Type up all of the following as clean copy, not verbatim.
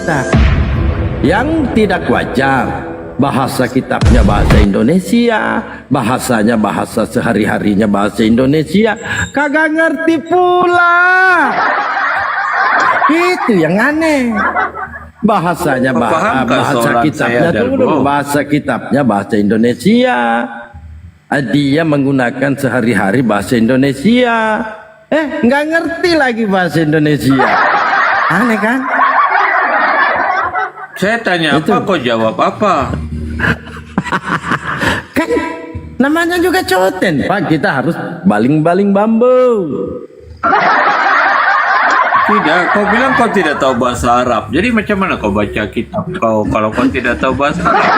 kita. Yang tidak wajar, bahasa kitabnya bahasa Indonesia, bahasanya bahasa sehari-harinya bahasa Indonesia, kagak ngerti pula. Itu yang aneh. Bahasanya bahasa kitabnya tuh bahasa kitabnya bahasa Indonesia. Dia menggunakan sehari-hari bahasa Indonesia. Nggak ngerti lagi bahasa Indonesia. Aneh kan? Saya tanya itu. Apa kok jawab apa? Kan namanya juga coten, Pak. Kita harus baling-baling bambu. Tidak, kau bilang kau tidak tahu bahasa Arab. Jadi macam mana kau baca kitab kau kalau kau tidak tahu bahasa Arab?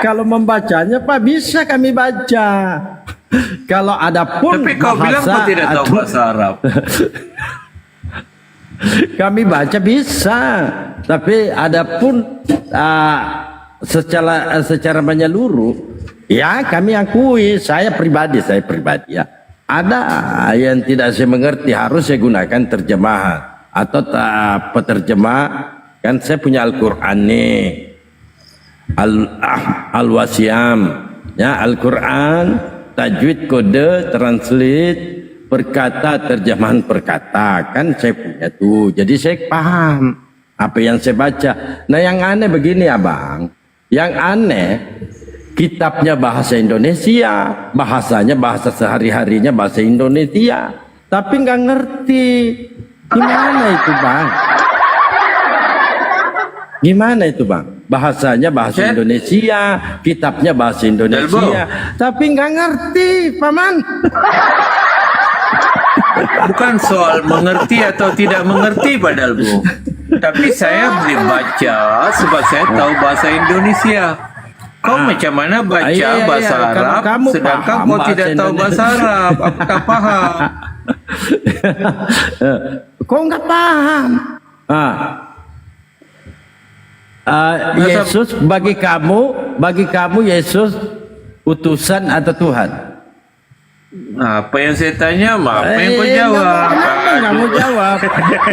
Kalau membacanya, Pak, bisa kami baca. Kalau ada pun tapi kau bilang kau tidak tahu bahasa Arab. Kami baca bisa, tapi ada pun secara menyeluruh, ya kami akui, saya pribadi ya, ada yang tidak saya mengerti, harus saya gunakan terjemahan atau peterjemah. Kan saya punya Al-Quran nih, Al-Wasyam, ya, Al-Quran, tajwid, kode, translate, perkata, terjemahan perkata, kan saya punya tuh, jadi saya paham apa yang saya baca. Nah yang aneh begini abang, yang aneh kitabnya bahasa Indonesia, bahasanya bahasa sehari-harinya bahasa Indonesia, tapi nggak ngerti. Gimana itu bang? Gimana itu bang? Bahasanya bahasa Indonesia, kitabnya bahasa Indonesia, tapi nggak ngerti, paman. Bukan soal mengerti atau tidak mengerti padahal Bu, tapi saya beli baca sebab saya tahu bahasa Indonesia. Kau macam mana baca bahasa Arab sedangkan kau tidak tahu bahasa Arab? Apakah paham? Kau nggak paham. Yesus bagi kamu Yesus utusan atau Tuhan? Apa yang saya tanya, apa yang kau jawab? Nggak mau jawab.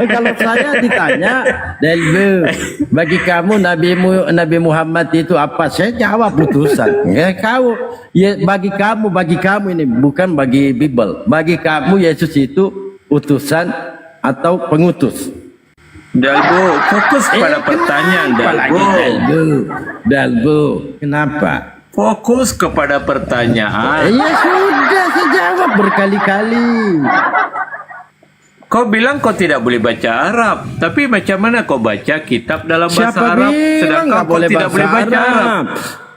Kalau saya ditanya, bagi kamu Nabi Muhammad itu apa? Saya jawab utusan. Ya kau, ya bagi kamu ini bukan bagi Bible. Bagi kamu Yesus itu utusan atau pengutus? Dalbo, fokus pada pertanyaan Dalbo. Kenapa? Fokus kepada pertanyaan. Ya sudah, saya jawab berkali-kali. Kau bilang kau tidak boleh baca Arab, tapi macam mana kau baca kitab dalam bahasa Arab sedangkan kau tidak boleh baca Arab?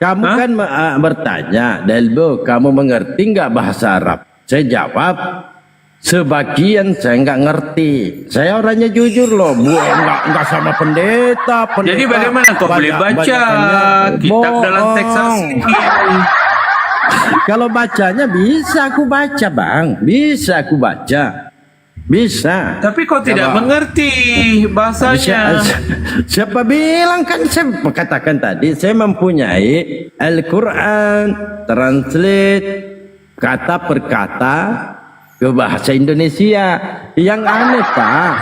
Kamu kan bertanya, Delbo, kamu mengerti nggak bahasa Arab? Saya jawab, sebagian saya nggak ngerti. Saya orangnya jujur loh, nggak sama pendeta. Jadi bagaimana kau boleh baca kitab dalam teks asli? Kalau bacanya bisa aku baca bang, bisa aku baca. Bisa. Tapi kau tidak mengerti bahasanya. Siapa bilang, kan saya katakan tadi, saya mempunyai Al-Quran, translate kata per kata ke bahasa Indonesia. Yang aneh Pak,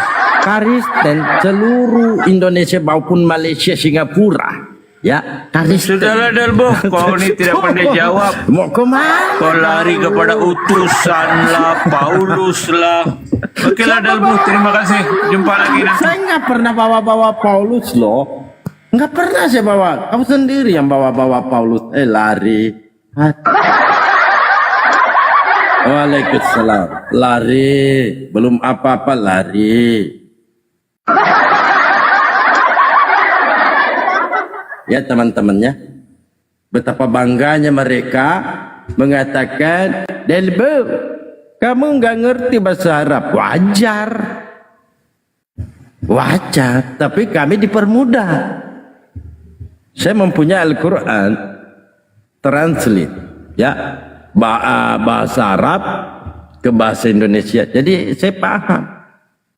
Kristen seluruh Indonesia maupun Malaysia, Singapura, ya Kristen. Sudahlah Dalbo, kau ini tidak pandai jawab. Mau kemana? Kau lari kepada utusan lah, Paulus lah. Okelah Dalbo, terima kasih. Jumpa lagi nanti. Saya nggak pernah bawa-bawa Paulus loh. Nggak pernah saya bawa. Kamu sendiri yang bawa-bawa Paulus. Lari. Waalaikumsalam. Lari. Belum apa-apa lari. Ya teman-temannya, betapa bangganya mereka mengatakan, Delbo, kamu nggak ngerti bahasa Arab. Wajar, tapi kami dipermudah. Saya mempunyai Al-Quran translate, ya, bahasa Arab ke bahasa Indonesia. Jadi saya paham.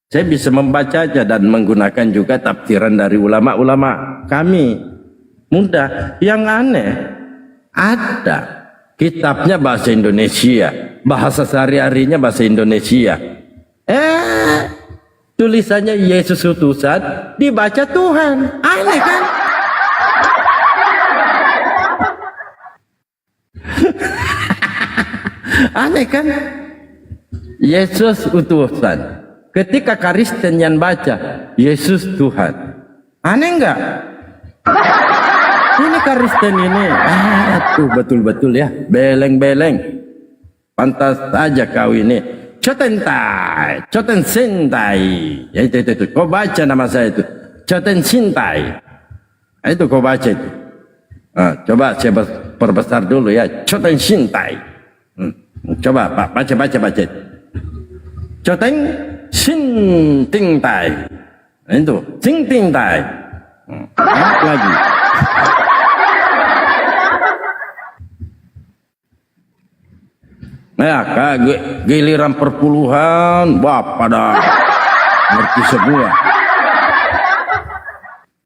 Saya bisa membacanya dan menggunakan juga tafsiran dari ulama-ulama kami. Mudah. Yang aneh, ada kitabnya bahasa Indonesia, bahasa sehari-harinya bahasa Indonesia. tulisannya Yesus utusan, dibaca Tuhan. Aneh kan? Aneh kan? Yesus utusan. Ketika Kristen yang baca Yesus Tuhan. Aneh enggak? Ini Kristen ini. Tuh betul-betul ya. Beleng-beleng. Pantas saja kau ini. Chotentai, Choten Sintai. Ya itu. Kau baca nama saya itu. Choten Sintai. Itu kau baca itu. Coba saya perbesar dulu ya. Choten Sintai. Coba Pak, baca. Choten Sintai. Itu, Sintai. Lagi. Ya, giliran perpuluhan, wah pada ngerti semua.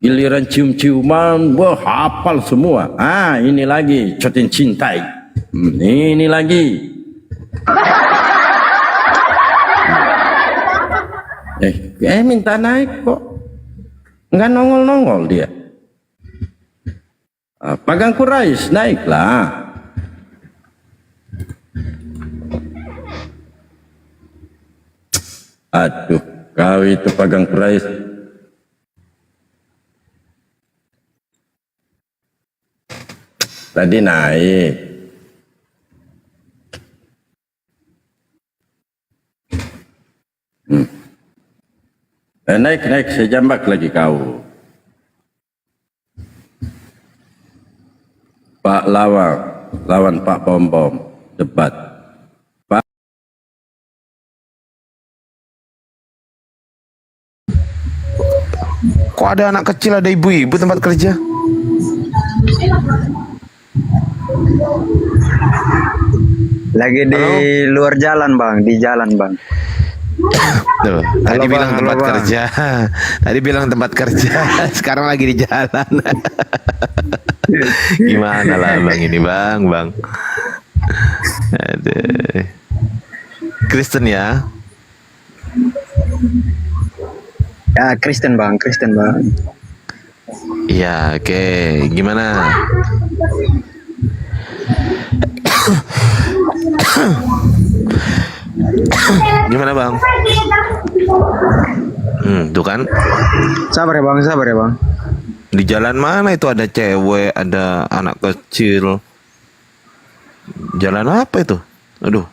Giliran cium-ciuman, wah hafal semua. Ini lagi, Choten Cintai. Ini lagi. Minta naik kok. Nggak nongol-nongol dia. Pagang Quraisy naiklah. Aduh, kau itu Pagang Quraisy. Tadi naik. Naik, saya jambak lagi kau. Pak lawan Pak Bom debat. Kok ada anak kecil, ada ibu-ibu tempat kerja? Lagi di luar jalan bang, di jalan bang. Tuh, tadi bilang bang, tempat bang. kerja. Tadi bilang tempat kerja. Sekarang lagi di jalan. Gimana lah bang ini bang. Aduh. Kristen ya? Ya Kristen bang. Iya, oke. Gimana? Gimana bang? Tuh kan? Sabar ya bang. Di jalan mana itu ada cewek, ada anak kecil. Jalan apa itu? Aduh.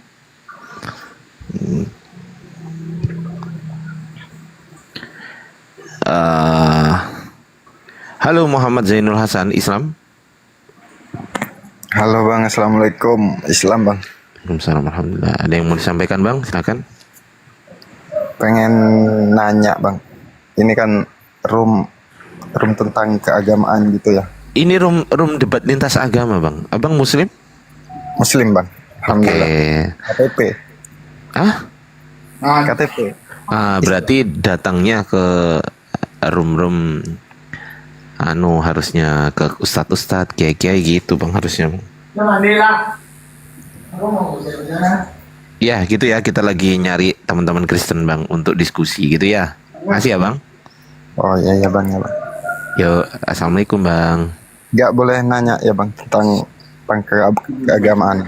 Halo Muhammad Zainul Hasan, Islam. Halo bang, assalamualaikum. Islam bang. Waalaikumsalam, alhamdulillah. Ada yang mau disampaikan bang? Silakan. Pengen nanya bang. Ini kan room tentang keagamaan gitu ya. Ini room debat lintas agama bang. Abang Muslim? Muslim bang. Alhamdulillah. KTP. KTP. Berarti datangnya ke room harusnya ke ustadz kiai gitu bang harusnya. Ya gitu ya, kita lagi nyari teman-teman Kristen bang untuk diskusi gitu ya. Makasih ya bang. Oh iya bang ya bang. Yo, assalamualaikum bang. Gak boleh nanya ya bang tentang keagamaan.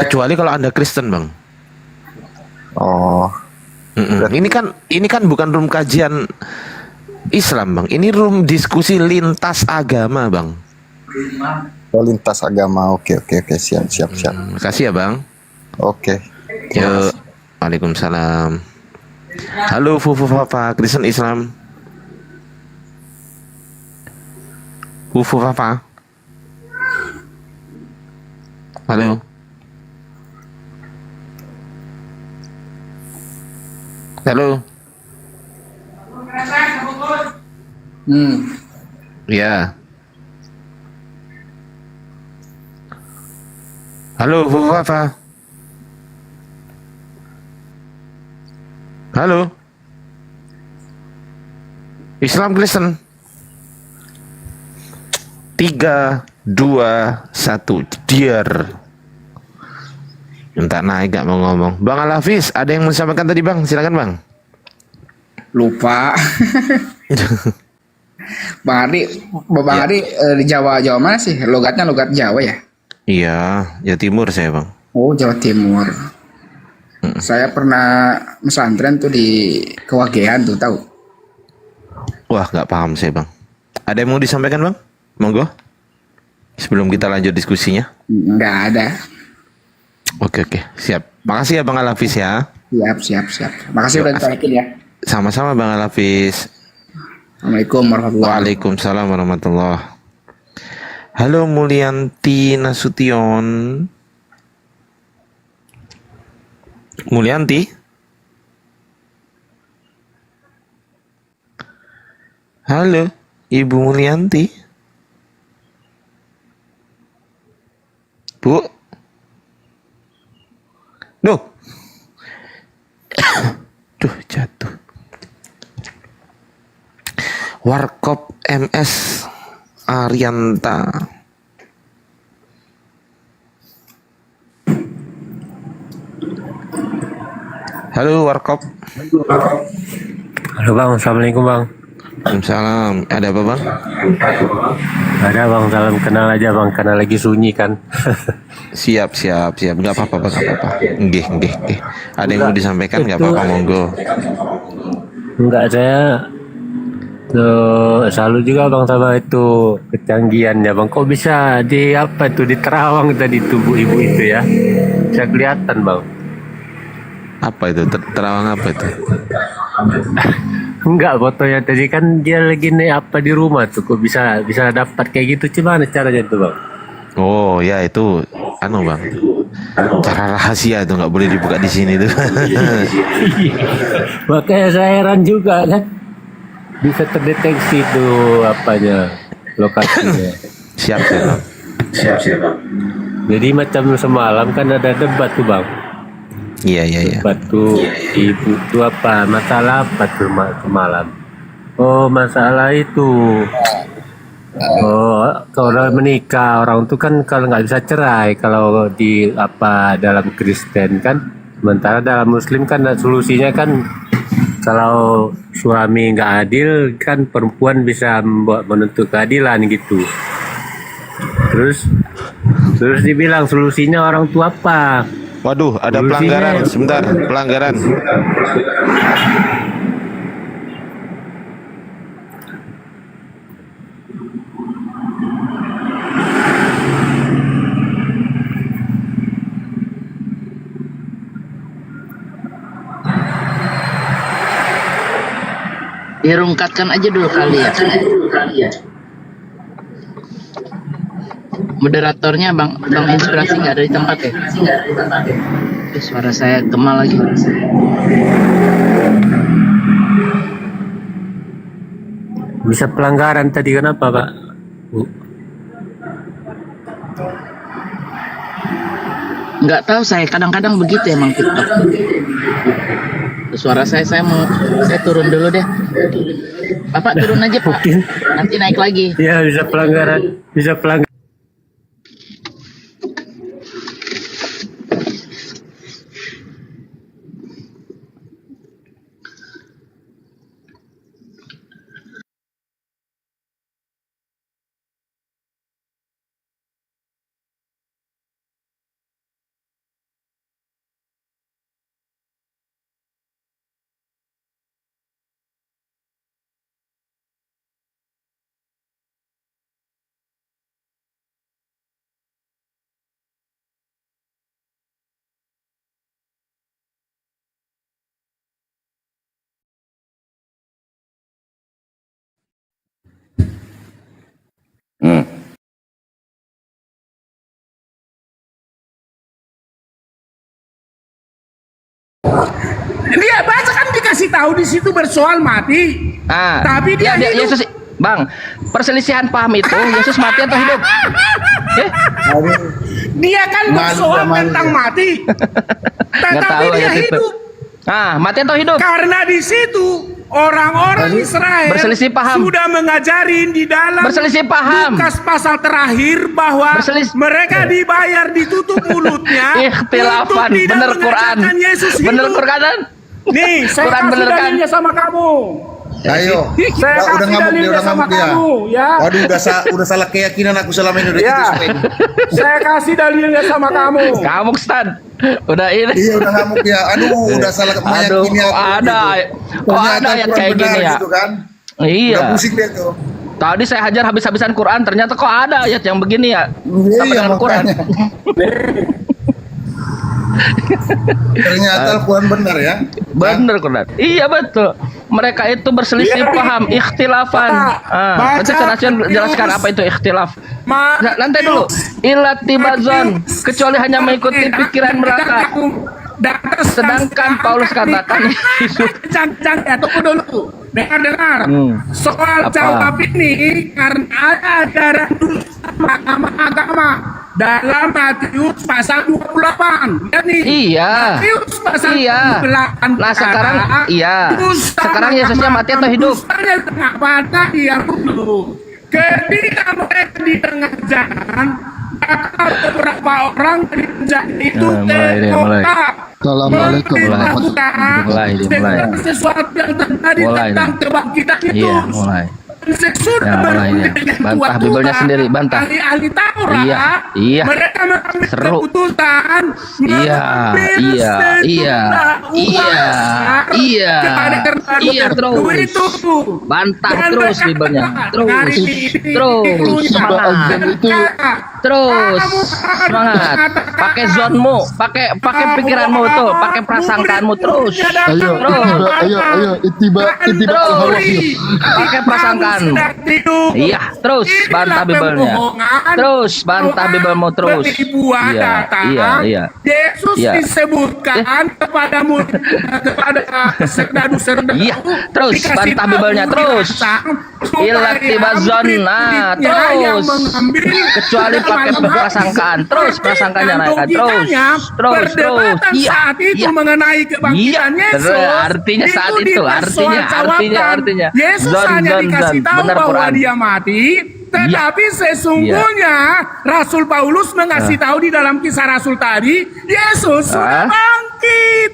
Kecuali kalau Anda Kristen bang. Oh. Ini kan bukan room kajian Islam bang, ini room diskusi lintas agama bang. Oh, lintas agama, oke siap. Makasih ya bang. Oke. Yo, waalaikumsalam. Halo Fufu Fafa, Kristen Islam. Fufu Fafa. Halo. Halo. Ya. Halo, Bu Fafa. Halo. Islam Kristen. 3, 2, 1. Diar. Minta naik gak mau ngomong. Bang Al-Hafiz, ada yang mau disampaikan tadi bang? Silakan bang. Lupa. Bang Ardi di Jawa mana sih? Logatnya logat Jawa ya? Iya, Jawa Timur saya bang. Oh, Jawa Timur. Saya pernah pesantren tuh di Kewagean tuh, tahu? Wah, nggak paham saya bang. Ada yang mau disampaikan bang? Monggo. Sebelum kita lanjut diskusinya. Nggak ada. Oke, siap. Makasih ya bang Al-Hafiz ya. Siap. Makasih udah ditolongin ya. Sama-sama bang Al-Hafiz. Assalamualaikum warahmatullahi wabarakatuh. Waalaikumsalam warahmatullahi. Halo Mulyanti Nasution. Mulyanti? Halo, Ibu Mulyanti? Bu? Duh. Duh, jatuh. Warkop MS Arianta. Halo Warkop. Halo bang, assalamualaikum bang. Waalaikumsalam. Ada apa bang? Ada bang, salam kenal aja bang, karena lagi sunyi kan. Siap. Gak apa-apa bang, gak apa-apa. Nggih. Ada yang mau disampaikan gak apa-apa, monggo. Enggak, saya selalu juga bang sama itu kecanggihannya bang. Kok bisa di apa itu di terawang tadi tubuh ibu itu ya? Bisa kelihatan bang. Apa itu? Terawang apa itu? Enggak, fotonya tadi kan dia lagi nih apa di rumah tuh, kok bisa dapat kayak gitu, gimana caranya tuh bang? Oh ya itu, bang. Cara rahasia itu nggak boleh dibuka di sini tuh. Makanya saya heran juga kan, bisa terdeteksi tuh apanya, lokasinya. Siap bang. Jadi macam semalam kan ada debat tuh bang. Iya. Debat tuh ibu tuh apa, masalah apa tuh semalam? Oh masalah itu. Oh kalau menikah orang tuh kan kalau nggak bisa cerai kalau di apa dalam Kristen kan, sementara dalam Muslim kan solusinya kan kalau suami nggak adil kan perempuan bisa menuntut keadilan gitu. Terus dibilang solusinya orang tua apa? Waduh, ada pelanggaran. Sebentar, pelanggaran. Dirungkatkan aja dulu kali ya. Moderatornya bang Inspirasi nggak ada di tempat ya? Suara saya kemal lagi. Bisa pelanggaran tadi kenapa pak? Nggak tahu saya, kadang-kadang begitu emang TikTok. Suara saya turun dulu deh. Bapak turun aja pak. Nanti naik lagi. Ya bisa pelanggaran. Dia baca kan dikasih tahu di situ bersoal mati. Tapi dia hidup. Yesus, bang, perselisihan paham itu Yesus mati atau hidup? Dia kan bersoal tentang mati. Tetapi dia hidup. Mati atau hidup? Karena di situ orang-orang Israel berselisih paham. Sudah mengajarin di dalam berselisih paham. Lukas pasal terakhir bahwa mereka dibayar ditutup mulutnya. Ikhtilafan, bener Quran. Yesus bener Quran. Nih, saya Quran kasih bener kan? dalilnya sama kamu. Ayo. Saya Udah kasih ngamuk dia, dalilnya udah sama ngamuk dia. kamu, ya. Waduh, udah salah keyakinan aku selama ini udah Ya. gitu supaya. Saya kasih dalilnya sama kamu. Kamu Stan. Udah ini. Iya udah ngamuk ya. Aduh, udah salah Aduh, meyakini kok aku. ada gitu. kok Ternyata ada ayat Quran kayak benar gini ya? Gitu kan. Udah Iya. pusing dia tuh. Tadi saya hajar habis-habisan Quran, ternyata kok ada ayat yang begini ya? Sama Iya, dengan Quran. makanya. Ternyata Al-Quran benar ya. Bener Quran. Iya betul. Mereka itu berselisih Iya, paham, ikhtilafan. Baca. Nanti saya jelaskan apa itu ikhtilaf. Ma- Lantai dulu. Ilatibazon, kecuali hanya mengikuti pikiran mereka. Sedangkan Paulus katakan Jangan ya, tunggu dulu. Dengar. Soal Apa? jawab ini karena ada dusta mahkamah agama dalam Matius pasal 28. Ya nih. Iya. Matius pasal Iya. 28. Nah sekarang iya. Dusta Sekarang Yesusnya mati atau hidup? Dustanya tengah mata yang dulu. Ketika mereka di tengah jalan, bakal beberapa orang dari penjara itu mulai deh, mulai. Assalamualaikum Mulai. Sesuatu yang terjadi Mulai tentang deh. kebangkitan itu. Iya, mulai. Sesudah Ya, mulai deh. Bantah Bibelnya sendiri, bantah. Ahli-ahli Taurat. Iya. Mereka mengambil Seru. keputusan. Iya, terus. Bantah terus Bibelnya. Terus semangat. Pakai zonmu, pakai pikiranmu tuh, pakai prasangkaanmu terus. Pakai prasangkaan. Iya, terus bantah Bibelnya. Terus bantah Bibelmu terus. Iya. Yesus Iya. disebutkan kepada serdadu-serdadu. Iya, terus bantah Bibelnya terus. Ilatibazon, nah terus. Kecuali pakai prasangkaan, terus prasangkanya naikkan terus. Iya, saat itu iya. mengenai kebangkitan Iya, Yesus. artinya saat itu, artinya. Yesus hanya dikasih tahu Benar bahwa Quran. dia mati, tetapi sesungguhnya Rasul Paulus mengasih tahu di dalam Kisah Rasul tadi, Yesus sudah bangkit.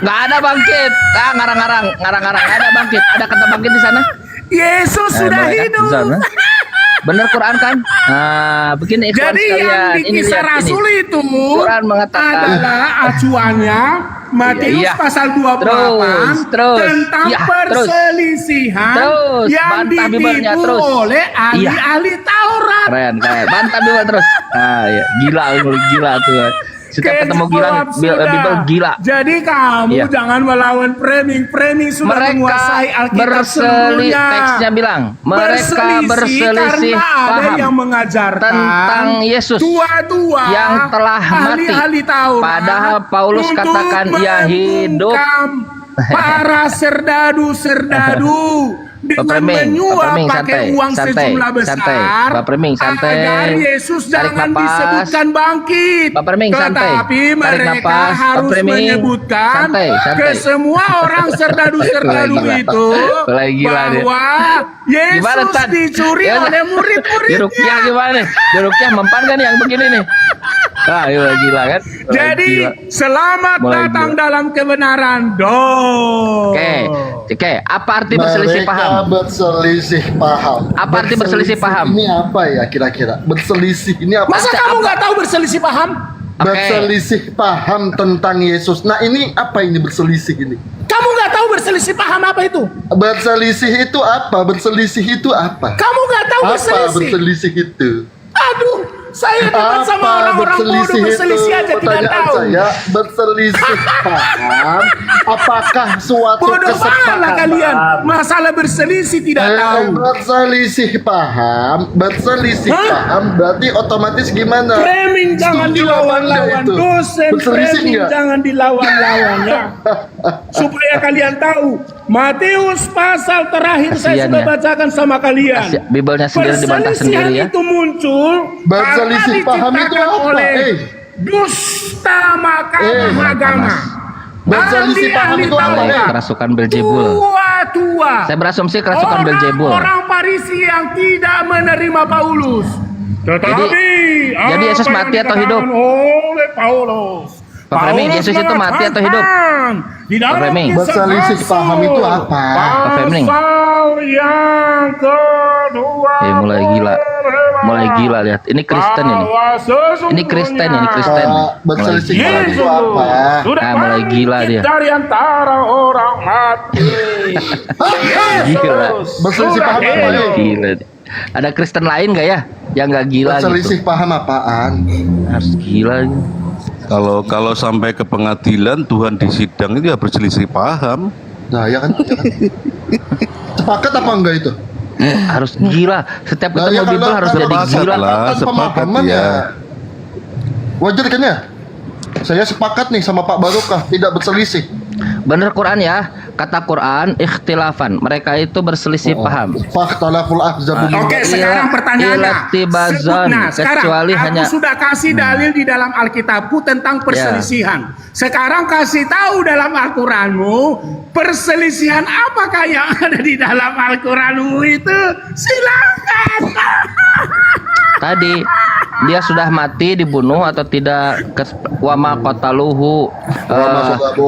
Nggak ada bangkit. Ngarang-ngarang, nggak ada bangkit. Ada kata bangkit di sana? Yesus sudah Boleh kan? hidup. Di sana. Bener Quran kan? Nah, begini ikhwan Jadi sekalian. yang di Ini Kisah lihat Rasul ini. itu Quran mengatakan adalah acuannya Matius Iya. pasal 28 Terus. tentang Iya, perselisihan Terus. yang Bantah Bibelnya, ditipu terus. oleh ahli-ahli Taurat. keren. Bantah Bibel terus. Ya. Gila tuh. Setiap ketemu gila, Bibel gila. Jadi kamu Iya. jangan melawan framing sudah menguasai Mereka Alkitab seluruhnya. teksnya bilang mereka berselisih karena ada paham yang mengajarkan tentang Yesus tua-tua yang telah mati. ahli-ahli Taurat Padahal Paulus untuk katakan ia hidup. membungkam para serdadu dengan menyuap pakai uang sejumlah besar Pak Preming, santai. agar Yesus Tarik jangan napas. disebutkan bangkit. Pak Preming, santai. Tetapi Tarik mereka napas. Pak harus Preming, menyebutkan santai. ke semua orang serdadu-serdadu Mulai gila. itu Mulai gila dia. bahwa Yesus Gimana, Tan? dicuri Ya, oleh Di murid-muridnya. Rukyah gimana nih? Di Rukyah mempan kan yang begini nih? Gila kan? Mulai Jadi gila. selamat Mulai datang gila. dalam kebenaran. Oke, apa arti berselisih paham? berselisih paham. Apa arti berselisih paham? Ini apa ya kira-kira? Berselisih ini apa? Masa Baca kamu apa? nggak tahu berselisih paham? Oke. Berselisih paham tentang Yesus. Nah ini apa ini berselisih ini? Kamu nggak tahu berselisih paham apa itu? Berselisih itu apa? Berselisih itu apa? Kamu nggak tahu Apa berselisih? berselisih itu? Aduh, saya debat sama orang-orang bodoh berselisih aja tidak Pertanyaan tahu. saya, berselisih paham. Apakah suatu Bodoh malah kalian. kesepakatan? Masalah berselisih tidak tahu. Berselisih paham berarti otomatis gimana? Framing jangan Setuju dilawan-lawan. apa enggak itu? Dosen Berselisih framing enggak? jangan dilawan-lawan ya. Supaya kalian tahu. Matius pasal terakhir saya Kasian sudah ya. bacakan sama kalian. Bibelnya sendiri dibantah Perselisihan sendiri ya. itu muncul Berselisih karena paham itu diciptakan apa? oleh dusta mahkamah agama. Berselisih paham itu apa? Ahli-ahli Taurat. Kerasukan Beelzebul. Tua-tua. Saya berasumsi kerasukan Beelzebul. Orang Farisi yang tidak menerima Paulus. Tetapi Jadi Yesus apa yang mati atau hidup? dikatakan oleh Paulus. Pak Fleming, Yesus itu mati atau hidup? Di dalam Pak Fleming. kisah Berselisih paham itu apa? Pak Fleming. pasal yang kedua. Mulai gila. Mulai gila, lihat. Ini Kristen ini. Ini Kristen, ini Kristen. Berselisih Mulai paham itu apa? Sudah Nah, mulai gila dia. dari antara orang mati. Gila. Berselisih paham apa nih? Gila. Ada Kristen lain nggak ya? Yang nggak gila Berselisih gitu. paham apaan? Harus gila. Gitu. Kalau sampai ke pengadilan Tuhan di sidang itu ya berselisih paham. Nah, ya kan? Sepakat apa enggak itu? Harus gila. Setiap Nah, ketemu ya kan, Bible harus jadi sepakat gila. lah. Kan sepakat pemahaman ya. Wajar kan ya? Saya sepakat nih sama Pak Barokah, tidak berselisih. Bener Quran ya. Kata Quran, ikhtilafan. Mereka itu berselisih paham. Faktalaful ahzabu min Oke, ba'd. sekarang pertanyaannya. Ilatibazon. Nah, sekarang Kecuali aku hanya- sudah kasih dalil di dalam Alkitabku tentang perselisihan. Sekarang kasih tahu dalam Al-Quranmu perselisihan apakah yang ada di dalam Al-Quranmu itu. Silakan. Tadi dia sudah mati dibunuh atau tidak? Wama qataluhu.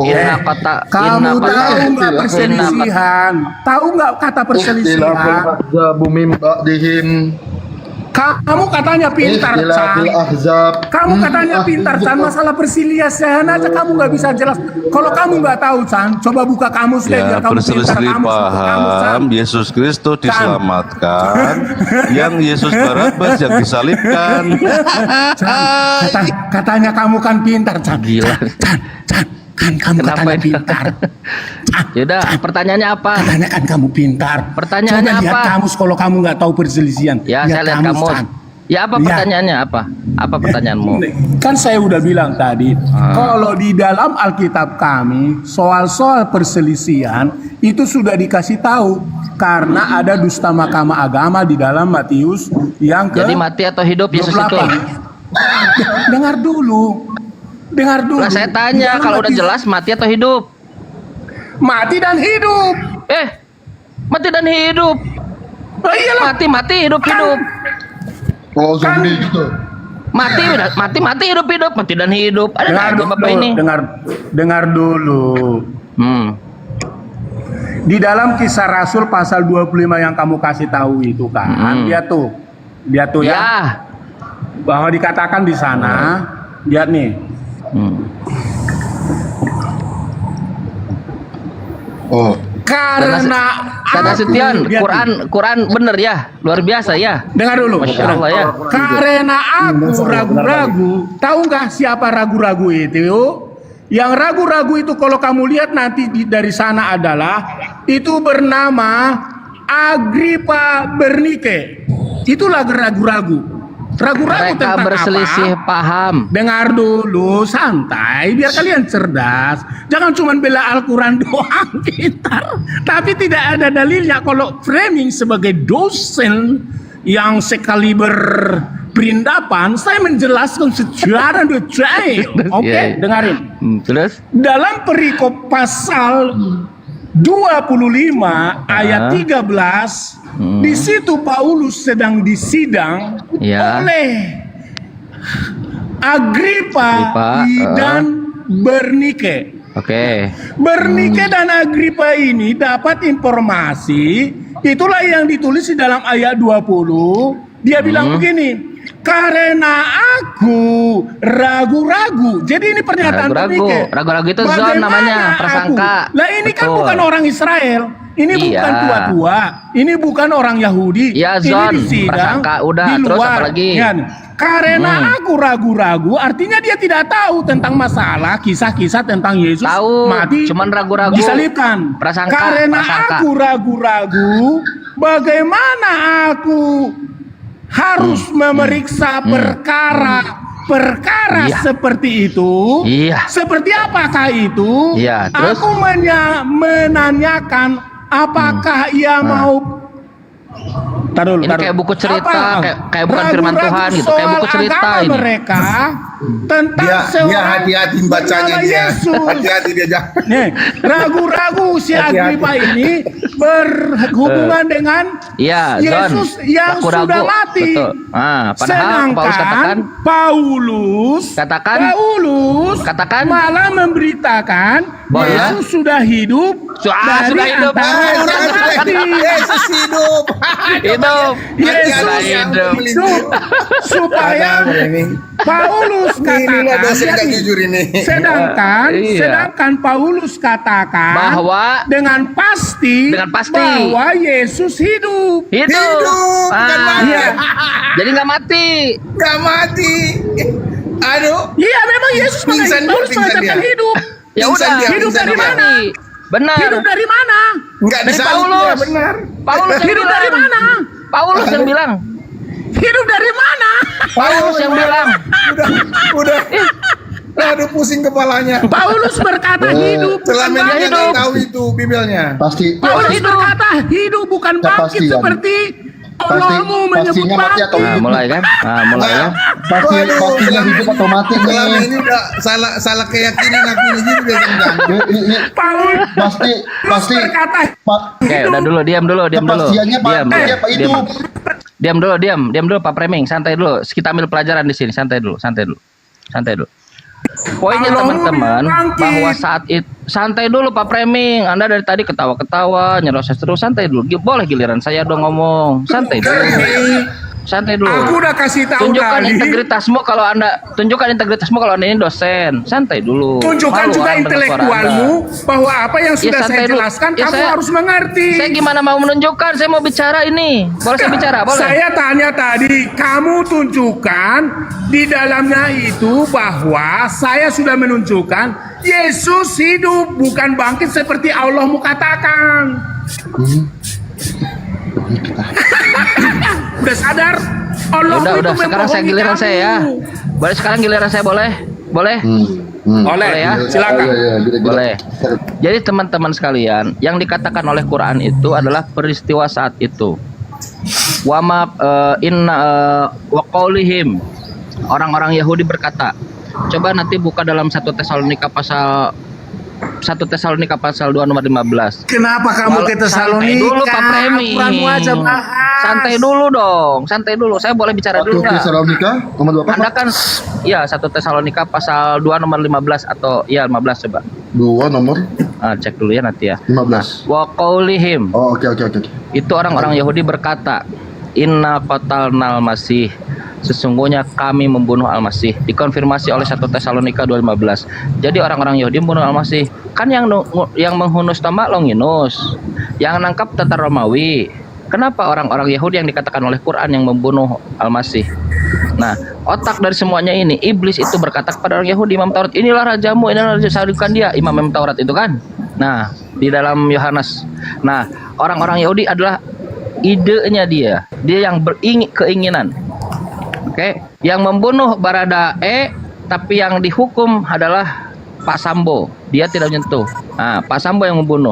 Inna qata Kamu tahu nggak perselisihan? Tahu nggak kata perselisihan? Ikhtilaful ahzabu min ba'dihim. Kamu katanya pintar, Ikhtilafil Chan. ahzab. Kamu katanya pintar, Chan. Masalah perselisihan aja kamu nggak bisa jelas. Kalau kamu nggak tahu, Chan, coba buka kamus deh. Ya biar kamu pintar. berselisih Kamus, buka kamus, Chan. paham. Yesus Kristus diselamatkan, yang Yesus Barabas yang disalibkan. Chan, katanya kamu kan pintar, Chan. Gila. Chan, kan kamu Kenapa katanya ini? pintar. Yaudah, pertanyaannya apa? Katanya kan kamu pintar. Pertanyaannya Coba lihat apa? kamus kalau kamu nggak tahu perselisihan. Ya, saya lihat kamu. Chan. Ya, apa Lihat. pertanyaannya? Apa pertanyaanmu? Kan saya udah bilang tadi, kalau di dalam Alkitab kami soal-soal perselisihan itu sudah dikasih tahu karena ada dusta mahkamah agama di dalam Matius yang ke Jadi mati atau hidup Yesus itu? 28. Dengar dulu. Lah saya tanya, Di dalam kalau udah Matius, jelas mati atau hidup? mati dan hidup. Mati dan hidup. Oh, iyalah. Mati, hidup. Kalau zombie gitu. Mati, hidup. Mati dan hidup. Ada Dengar aja dulu, Bapak ini. dengar dulu. Di dalam Kisah Rasul pasal 25 yang kamu kasih tahu itu kan, dia tuh ya, bahwa dikatakan di sana, lihat nih. Oh, Karena Kata aku- Setian, lihat nih. Quran bener ya, luar biasa ya. Dengar dulu. Masya Allah ya. Karena aku ragu-ragu, tahu nggak siapa ragu-ragu itu? Yang ragu-ragu itu kalau kamu lihat nanti dari sana adalah itu bernama Agripa Bernike. Itulah ragu-ragu. Ragu-ragu Mereka tentang berselisih apa? paham. Dengar dulu, santai, biar kalian cerdas. Jangan cuma bela Al-Quran doang, pintar. Tapi tidak ada dalilnya. Kalau framing sebagai dosen yang sekaliber perindapan, saya menjelaskan secara detail. Oke, Iya. dengarin. Terus? Dalam perikop pasal 25 ayat 13, di situ Paulus sedang disidang Ya. oleh Agripa dan Bernike. Oke. Bernike dan Agripa ini dapat informasi, itulah yang ditulis di dalam ayat 20. Dia bilang begini, karena aku ragu-ragu. Jadi ini pernyataan Bernike. Ragu-ragu itu zon Bagaimana namanya, aku? prasangka. Lah ini kan Betul. bukan orang Israel. Ini Iya. bukan tua-tua. Ini bukan orang Yahudi. Iya, ini zon, disidang prasangka. Udah, di terus luar. apa lagi? Ya, karena aku ragu-ragu, artinya dia tidak tahu tentang masalah kisah-kisah tentang Yesus Tahu, mati, cuman ragu-ragu. disalibkan. Prasangka, Karena prasangka. aku ragu-ragu, bagaimana aku harus memeriksa perkara Iya. seperti itu? Iya. Seperti apakah itu? Iya, terus? Aku menanyakan apakah ia mau. Tar dulu, Ini kayak buku cerita, Apa? kayak bukan firman Ragu-ragu Tuhan gitu, kayak buku soal cerita agama ini. mereka tentang Dia seorang hati-hati bacanya bernama dia. Yesus. Hati-hati dia jangan. Nih, ragu-ragu si Agripa ini berhubungan dengan Iya, Zon. Yesus yang Ragu-ragu. sudah mati. Betul. Padahal Paulus katakan, katakan malah memberitakan bahwa Yesus sudah hidup dari sudah hidup. antara yang mati. Yesus hidup. Hidup. Yesus hidup. hidup supaya Paulus Ini loh dosen katakan gak jujur ini. sedangkan Paulus katakan Bahwa dengan pasti bahwa Yesus hidup. hidup. bukan mati. Iya. Jadi nggak mati. Gak mati. Aduh. Iya, memang Yesus Pingsan Paulus dia, mengatakan dia. hidup. Ya Pingsan udah. dia, hidup pingsan dari dia. mana? Benar. Hidup dari mana? Enggak Dari disalib Paulus. dia, benar. Paulus yang Hidup bilang. dari mana? Paulus yang bilang. Hidup dari mana? Paulus yang bilang. Udah. Aduh pusing kepalanya. Paulus berkata hidup bukan Selama ini bangkit. nggak tahu itu Bibelnya. Pasti Paulus berkata hidup bukan Ya, bangkit pasti, Yan. seperti Allahmu menyebut pastinya mati atau bangkit. hidup. Mulai kan? Mulai kan? Pastinya hidup atau mati Selama nih. ini udah salah keyakinan aku ini gitu dia tentang. Paulus Pasti berkata Oke, udah dulu, diam dulu. kepastiannya mati apa hidup. Diam dulu Pak Preming, santai dulu. Kita ambil pelajaran di sini, santai dulu. Poinnya Kalau teman-teman bangkit. bahwa saat itu santai dulu Pak Preming. Anda dari tadi ketawa-ketawa, nyerocos terus, santai dulu. Boleh giliran saya dong ngomong. Santai dulu. aku udah kasih tahu Tunjukkan tadi. integritasmu kalau Anda ini dosen. Santai dulu. Tunjukkan Malu juga orang dengar suara intelektualmu bahwa apa yang sudah santai saya dulu. jelaskan Ya, kamu saya- harus mengerti. Saya gimana mau menunjukkan? Saya mau bicara ini. Boleh saya bicara? Boleh. Saya tanya tadi, kamu tunjukkan di dalamnya itu bahwa saya sudah menunjukkan Yesus hidup bukan bangkit seperti Allahmu katakan. Udah sadar? Allah Udah. itu Sekarang saya membohongi giliran saya ya. kamu. Boleh sekarang giliran saya boleh? Boleh? Boleh Boleh ya? silakan. Boleh. Jadi teman-teman sekalian, yang dikatakan oleh Quran itu adalah peristiwa saat itu. Wama wa qaulihim. Orang-orang Yahudi berkata. Coba nanti buka dalam 1 Tesalonika pasal 2 nomor 15. Kenapa kamu ke Tesalonika? Santai dulu Pak Premi. Aturanmu aja bahas. Santai dulu dong. Santai dulu. Saya boleh bicara dulu Waktu nggak? Tesalonika nomor berapa? Anda kan ya 1 Tesalonika pasal 2 nomor 15 atau ya 15 coba. 2 nomor Cek dulu ya nanti ya. 15. Wa qaulihim. Oh, oke. Itu orang-orang Yahudi berkata, Inna qatalnal masih. Sesungguhnya kami membunuh Al-Masih. Dikonfirmasi oleh 1 Tesalonika 2:15. Jadi orang-orang Yahudi membunuh Al-Masih. Kan yang menghunus nama Longinus, yang nangkap tentara Romawi. Kenapa orang-orang Yahudi yang dikatakan oleh Quran yang membunuh Al-Masih? Nah, otak dari semuanya ini, iblis itu berkata kepada orang Yahudi, Imam Taurat, inilah rajamu, inilah raja, salibkan dia, Imam Taurat itu kan. Nah, di dalam Yohanes. Nah, orang-orang Yahudi adalah idenya dia yang keinginan. Oke, yang membunuh Baradae, tapi yang dihukum adalah Pak Sambo. Dia tidak menyentuh. Nah, Pak Sambo yang membunuh.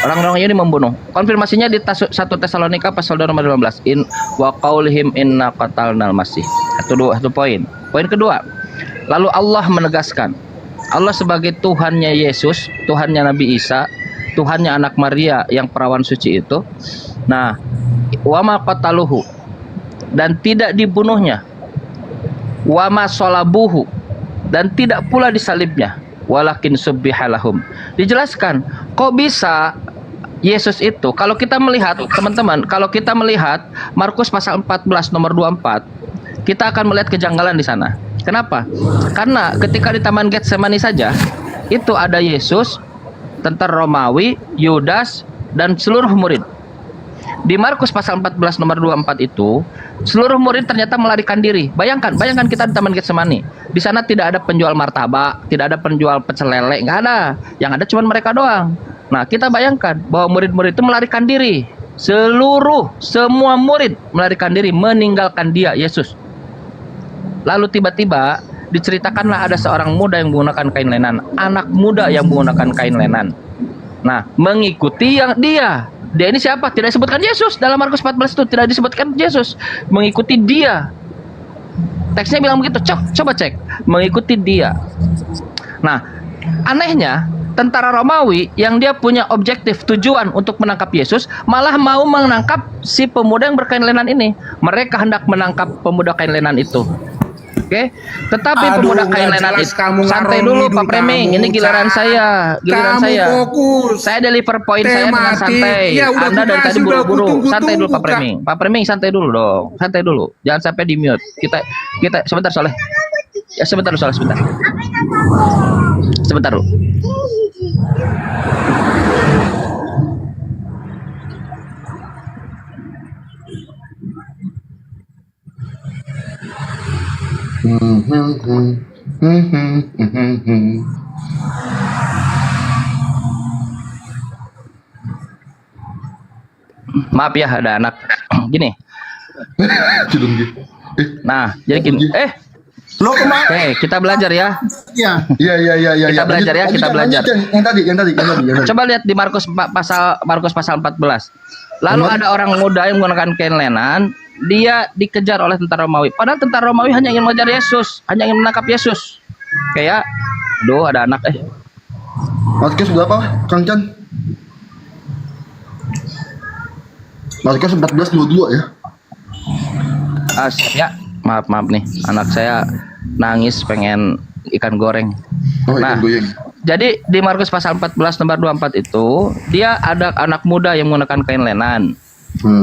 Orang-orang ini membunuh. Konfirmasinya di 1 Tesalonika pasal 2 nomor 15. In wa qaulihim inna qatalnal masih. Satu poin. Poin kedua. Lalu Allah menegaskan, Allah sebagai Tuhannya Yesus, Tuhannya Nabi Isa, Tuhannya anak Maria yang perawan suci itu. Nah, wa ma qataluhu, dan tidak dibunuhnya. Wa ma salabuhu, dan tidak pula disalibnya. Walakin subbihalahum. Dijelaskan, kok bisa Yesus itu, kalau kita melihat teman-teman, kalau kita melihat Markus pasal 14 nomor 24, kita akan melihat kejanggalan di sana. Kenapa? Karena ketika di Taman Getsemani saja itu ada Yesus, tentara Romawi, Yudas, dan seluruh murid. Di Markus pasal 14 nomor 24 itu, seluruh murid ternyata melarikan diri. Bayangkan kita di Taman Getsemani. Di sana tidak ada penjual martabak, tidak ada penjual pecel lele, nggak ada. Yang ada cuma mereka doang. Nah, kita bayangkan bahwa murid-murid itu melarikan diri. Semua murid melarikan diri, meninggalkan dia, Yesus. Lalu tiba-tiba diceritakanlah ada seorang muda yang menggunakan kain lenan, anak muda yang menggunakan kain lenan. Nah, mengikuti yang dia. Dia ini siapa? Tidak disebutkan Yesus dalam Markus 14 itu, tidak disebutkan Yesus. Mengikuti dia. Teksnya bilang begitu. Coba cek. Mengikuti dia. Nah, anehnya tentara Romawi yang dia punya objektif tujuan untuk menangkap Yesus malah mau menangkap si pemuda yang berkain lenan ini. Mereka hendak menangkap pemuda kain lenan itu. Oke, tetapi pemuda kain lenan itu santai dulu Pak Preming. Ini giliran saya, Fokus. Saya deliver poin saya dengan santai. Ya, udah Anda dari tadi buru-buru. Santai dulu Pak Kak. Preming. Pak Preming santai dulu dong. Santai dulu. Jangan sampai di mute. Kita sebentar Soleh. Ya sebentar Soleh, sebentar. Sebentar dulu. Maaf ya ada anak. Gini. Nah, jadi gini. Lo kemana? Oke, kita belajar ya. Iya. Kita belajar ya, kita belajar. Yang tadi. Coba lihat di Markus pasal 14. Lalu ada orang muda yang menggunakan kain lenan, dia dikejar oleh tentara Romawi. Padahal tentara Romawi hanya ingin mengejar Yesus, hanya ingin menangkap Yesus. Kayak, aduh ada anak Markus berapa, Kang Chan? Markus 14:22 ya. Ya, maaf nih, anak saya nangis pengen ikan goreng. Nah, jadi di Markus pasal 14 nomor 24 itu dia ada anak muda yang menggunakan kain lenan.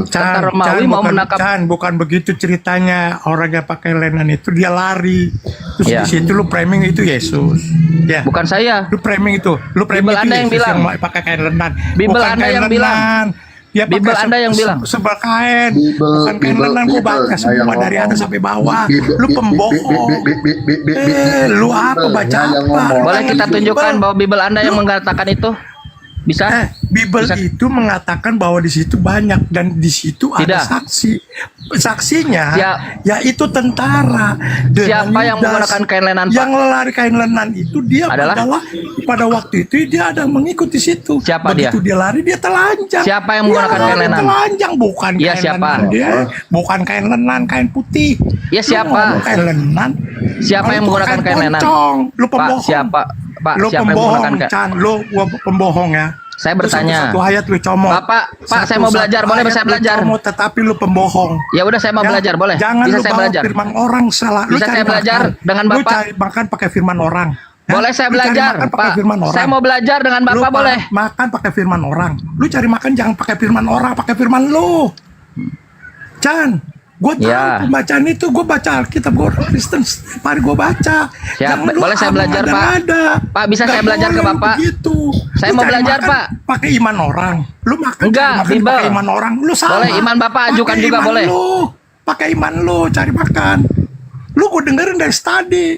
Tentara Romawi mau menangkap. Bukan begitu ceritanya. Orang yang pakai lenan itu dia lari. Terus Ya. di situ lu framing itu Yesus. Ya. Bukan saya. Lu framing itu. Bible itu Anda yang Yesus bilang. pakai kain lenan. Bible Bukan Anda kain yang lenan. bilang. Dia Bible pakai Anda yang bilang. Sebal kain. Bukan kain lenan. Gua baca semua dari atas sampai bawah. Lu pembohong. Lu apa baca apa? Boleh kita tunjukkan bahwa Bible Anda yang mengatakan itu? Bisa? Bible itu mengatakan bahwa di situ banyak dan di situ ada Tidak. saksi. Saksinya Siap. yaitu tentara. dengan Siapa yang Yudas. menggunakan kain lenan, Pak? Yang lari kain lenan itu dia Adalah? pada waktu itu dia ada mengikuti situ. Siapa Begitu dia lari dia telanjang. Siapa yang menggunakan Dia kain lari lenan? Telanjang bukan Iya, kain siapa? lenan dia. Bukan kain lenan, kain putih. Ya, Lu siapa? ngomong kain lenan. Siapa yang Kalau menggunakan kain lenan? pocong. Lu Pak, pembohong. siapa? Pak, Lu siapa yang pembohong, menggunakan kain? Chan. Lu pembohong ya. Saya Lu bertanya. satu ayat lu comot. Pak, saya mau belajar. Boleh ayat saya lu belajar? comot, tetapi lu pembohong. Ya udah saya mau Ya, belajar, boleh. Jangan Bisa lu saya bawa belajar. firman orang salah. Lu Bisa cari saya belajar makan. dengan Lu Bapak? cari makan pakai firman orang. Ya? Boleh saya Lu cari belajar, makan pakai Pak. firman orang. Saya mau belajar dengan Lu Bapak, boleh. makan pakai firman orang. Lu cari makan jangan pakai firman orang, pakai firman lu. Chan, gue tahu Ya. pembacaan itu, gue baca Alkitab, gue orang Kristen, mari gue baca. Siap. Jangan lu Boleh saya belajar, Pak? ada-ada. Pak, bisa Nggak saya belajar ke boleh lu Bapak? begitu. Saya Lu mau cari belajar, makan Pak. Pakai iman orang. Lu makan Enggak, cari makan Bible. pakai iman orang. Lu salah. Boleh, iman Bapak ajukan Pakai juga iman boleh. Lu. Pakai iman lu cari makan. Lu gue dengerin dari study.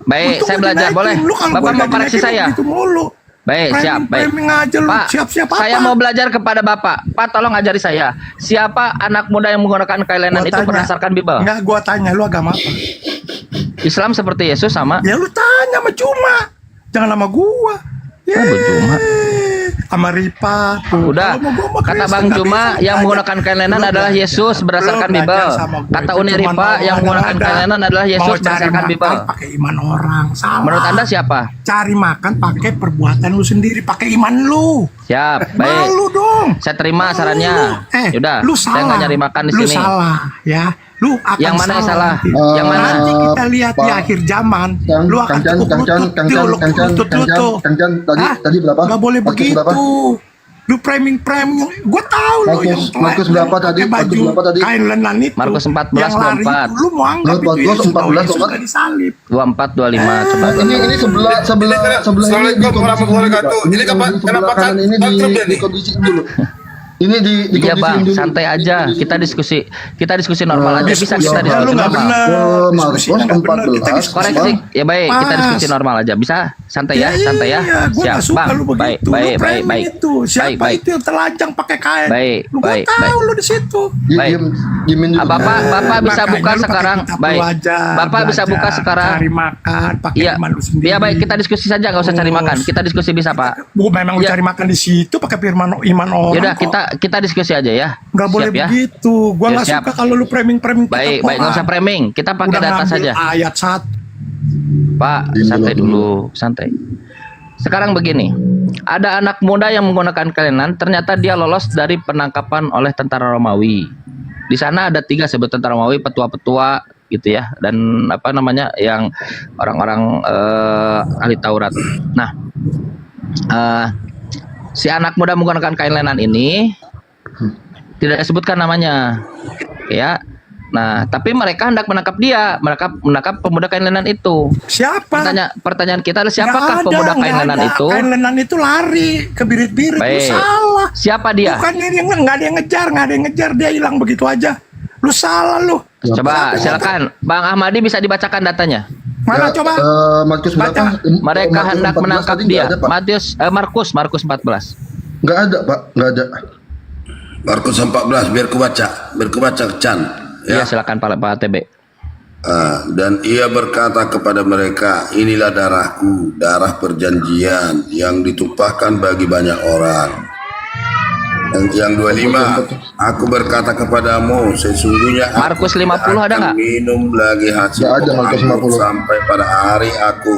Baik, Untung saya gua belajar, dinaikin. boleh. Lu kalau Bapak gua mau koreksi dinaikin saya? begitu mulu. Baik, siap, baik. Framing aja lu. Pak, Siap-siap apa? saya mau belajar kepada Bapak. Pak, tolong ajari saya. Siapa anak muda yang menggunakan kain lenan Gua itu tanya. berdasarkan Bible? Enggak, gua tanya lu agama apa? Islam seperti Yesus sama? Ya lu tanya sama Cuma. Jangan sama gua. Oh, Bu Cuma. Sama Ripa. Tuh. Udah, Kalau mau gua mah kata Kristen, Bang nggak Cuma bisa yang ditanya. menggunakan kain lenan Lu adalah belajar. Yesus berdasarkan Lu belajar Bible. sama gua. Kata Itu Uni cuman Ripa mau yang menggunakan ada-ada. kain lenan adalah Yesus Mau cari berdasarkan makan Bible. pakai iman orang. Salah. Menurut Anda siapa? Cari makan pakai perbuatan lu sendiri, pakai iman lu. Siap, baik. Malu dong. Saya terima sarannya. Yaudah, lu saya nggak nyari makan di lu sini. salah, ya. Lu akan Yang mana yang salah? nanti. Yang mana? Nanti kita lihat di akhir zaman, lu akan cukup lutut. Tadi berapa? Gak boleh Markus begitu. berapa? Lu framing, gue tahu lu yang Markus berapa tadi? pakai baju Markus berapa tadi? kain lenan itu. Markus 14, yang lari 24. itu, lu mau anggap itu Markus Yesus, bahwa 14, Yesus Pak. udah disalib. 24, 25, coba. Ini sebelah Assalamualaikum warahmatullahi wabarakatuh. Ini kenapa kanan ini di kondisi dulu. Ini di Iya kondisi Bang, dulu. santai aja. Kita diskusi normal aja. Bisa kita Diskusinya diskusi lu nggak normal. benar. Markus Diskusinya nggak benar. 14. Kita diskusi Koreksi, ya baik. Kita Pas. diskusi normal aja. Bisa santai ya, santai ya. Iya, gue Siap, gak suka Bang. lu begitu. Baik, Lu baik, framing baik. itu. Siapa Baik, baik. itu yang telanjang pakai kain? Baik, Lu baik, gua tahu baik. lu di situ. Baik. Dimin dulu. Bapak bisa Makanya buka lu pakai sekarang. kitab Baik. lu aja, Bapak bisa belajar, buka sekarang. Cari makan, pakai Iya. firman lu sendiri. Iya baik, kita diskusi saja, nggak usah cari Terus. makan. Kita diskusi bisa, Pak. Memang lu Ya. cari makan di situ pakai firman iman orang. Yaudah, kok. kita diskusi aja ya. Nggak boleh Siap ya. begitu. Gua Ya, nggak siap. suka kalau lu framing Baik, baik, nggak usah framing. Kita pakai Udah data ngambil saja. ayat 1. Pak, santai dulu, santai. Sekarang begini, ada anak muda yang menggunakan kelainan, ternyata dia lolos dari penangkapan oleh tentara Romawi. Di sana ada 3 sebut tentara Romawi, petua-petua gitu ya, dan apa namanya yang orang-orang ahli Taurat. Nah, si anak muda menggunakan kain lenan ini tidak disebutkan namanya, ya. Nah, tapi mereka hendak menangkap dia, mereka menangkap pemuda kain lenan itu. Siapa? Pertanyaan kita adalah Nggak siapakah ada, pemuda kain nggak lenan ada. itu? Kain lenan itu lari ke birit-birit. Lu Baik. salah. Siapa dia? Bukannya dia nggak ada yang ngejar, nggak ada yang ngejar, dia hilang begitu aja. Lu salah lu. Coba silakan, Bang Ahmadi bisa dibacakan datanya. Mana coba? Markus berapa? Mereka Markus hendak 14 menangkap tadi nggak dia. ada, Pak. Markus 14. Nggak ada, Pak. Nggak ada. Markus 14, biar ku baca Chan. Iya, silakan Pak TB. Dan ia berkata kepada mereka, inilah darahku, darah perjanjian yang ditumpahkan bagi banyak orang. Yang 25, aku berkata kepadamu, sesungguhnya Markus 50 ada nggak? minum lagi hasil Nggak ada, pokok Markus anggur 50. sampai pada hari aku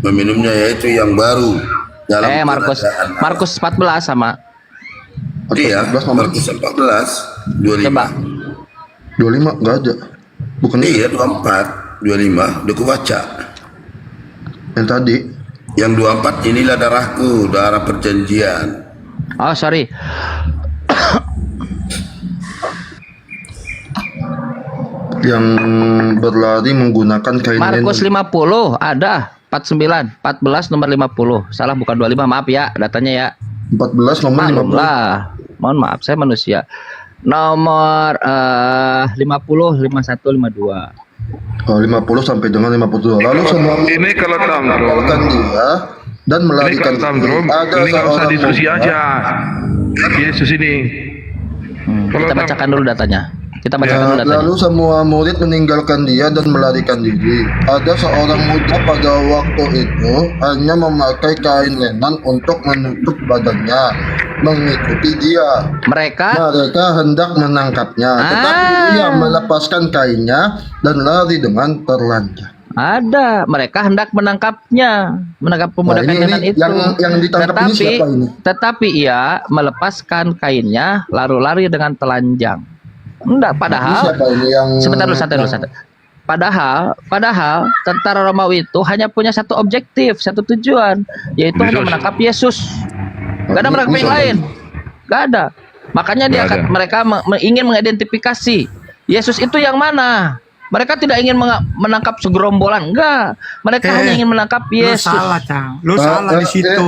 meminumnya, yaitu yang baru dalam kerajaan Allah. Markus 14 sama. Iya, Markus 14, 25. Coba. 25 nggak ada. Bukan Iya, 24, 25, udah ku baca. yang tadi. Yang 24, inilah darahku, darah perjanjian. Oh, sorry. Yang berlari menggunakan kain Markus lenan. 50 ada 49, 14 nomor 50. Salah bukan 25, maaf ya datanya ya. 14 nomor Maklum 50. lah. Mohon maaf, saya manusia. Nomor 50, 51, 52. Oh, 50 sampai dengan 52. Lalu semua Ini kalau tantrum, meninggalkan dia dan ini melarikan kalau tantrum, diri. Ada ini nggak usah seorang diskusi muda. aja. Yesus ini. Kalau Kita bacakan dulu datanya. Kita bacakan dulu datanya. Lalu semua murid meninggalkan dia dan melarikan diri. Ada seorang muda pada waktu itu hanya memakai kain lenan untuk menutup badannya, mengikuti dia. Mereka hendak menangkapnya, tetapi dia melepaskan kainnya dan lari dengan terlanjang. ada, mereka hendak menangkapnya, menangkap pemuda Nah, kain lenan itu. yang ditangkap ini siapa ini? Tetapi ia melepaskan kainnya, lalu-lari dengan telanjang. Enggak, padahal Siapa ini yang sebentar dulu, santai dulu, santai. Padahal tentara Romawi itu hanya punya satu objektif, satu tujuan, yaitu hanya menangkap Yesus. Gak ada menangkap yang lain. Gak ada. Makanya mereka ingin mengidentifikasi Yesus itu yang mana. Mereka tidak ingin menangkap segerombolan, enggak. Mereka hanya ingin menangkap Yesus. Lu salah, Cang. Lu salah di situ.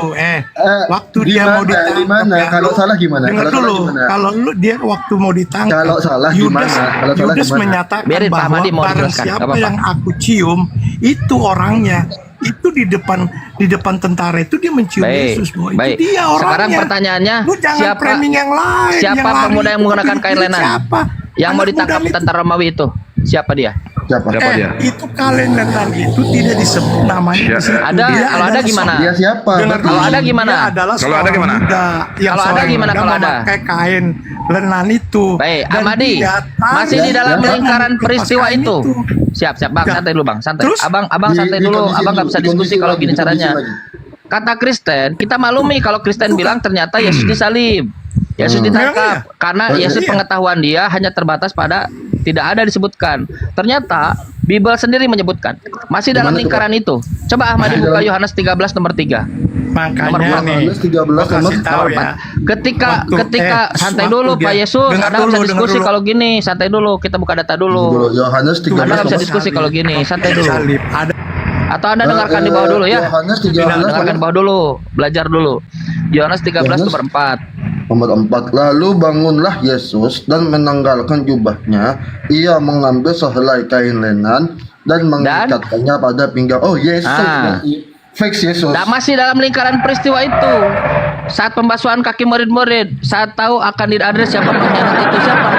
Waktu dia mau ditangkap. Gimana? Kalau salah gimana? Dengar Kalau salah dulu. gimana? Kalau lu dia waktu mau ditangkap. Kalau salah Yudas, gimana? Kalau salah Yudas gimana? menyatakan Biarin Pak bahwa Ahmadi mau barang jelaskan, siapa nggak apa-apa. yang aku cium itu orangnya. Itu di depan tentara itu dia mencium Yesus. Boy. Baik. Itu dia orangnya. Sekarang pertanyaannya, Lu jangan framing yang lain. siapa yang lari pemuda yang itu menggunakan kain lenan? Siapa? Yang mau Anak ditangkap muda itu. tentara Romawi itu? Siapa dia? Siapa? Itu kain lenan itu tidak disebut namanya. di situ. Ada, Dia kalau ada adalah gimana? Dia siapa? Dengar Kalau dulu, ada gimana? Dia adalah Kalau ada seorang gimana? muda yang Kalau ada seorang gimana muda kalau ada? memakai kain lenan itu. Baik, Dan Ahmadi, dia masih di dalam tanya, lingkaran lepas peristiwa kain itu. Siap, Bang, santai dulu Bang, santai. Terus? Abang santai Di dulu, kondisi Abang nggak dulu, bisa di diskusi kondisi kalau lagi, gini di kondisi caranya. lagi. Kata Kristen, kita maklumi kalau Kristen bilang ternyata Yesus disalib. Yesus ditangkap karena Yesus pengetahuan dia hanya terbatas pada tidak ada disebutkan. Ternyata Bible sendiri menyebutkan masih dalam Gimana tuh, lingkaran itu. Coba Ahmadi buka Yohanes 13 nomor 3. Makanya Nomor empat. nih, Yohanes 13 gua kasih nomor tahu ya. Ketika santai waktu dulu dia- Pak Yesus, dengar Anda nggak bisa dulu, dengar diskusi dulu. kalau gini, santai dulu. Kita buka data dulu. Yohanes 13 Anda nggak bisa nomor- diskusi kalau gini, santai dulu. Salib. Ada Atau Anda dengarkan di bawah dulu ya. Yohanes 13 Dengarkan di bawah dulu, belajar dulu. Yohanes 13 nomor 4. Nomor 4. Lalu bangunlah Yesus dan menanggalkan jubahnya. Ia mengambil sehelai kain lenan dan mengikatkannya pada pinggang. Oh, Yesus. Fix Yesus. Nah, masih dalam lingkaran peristiwa itu. Saat pembasuhan kaki murid-murid, saat tahu akan diadres siapa pengkhianat itu siapa?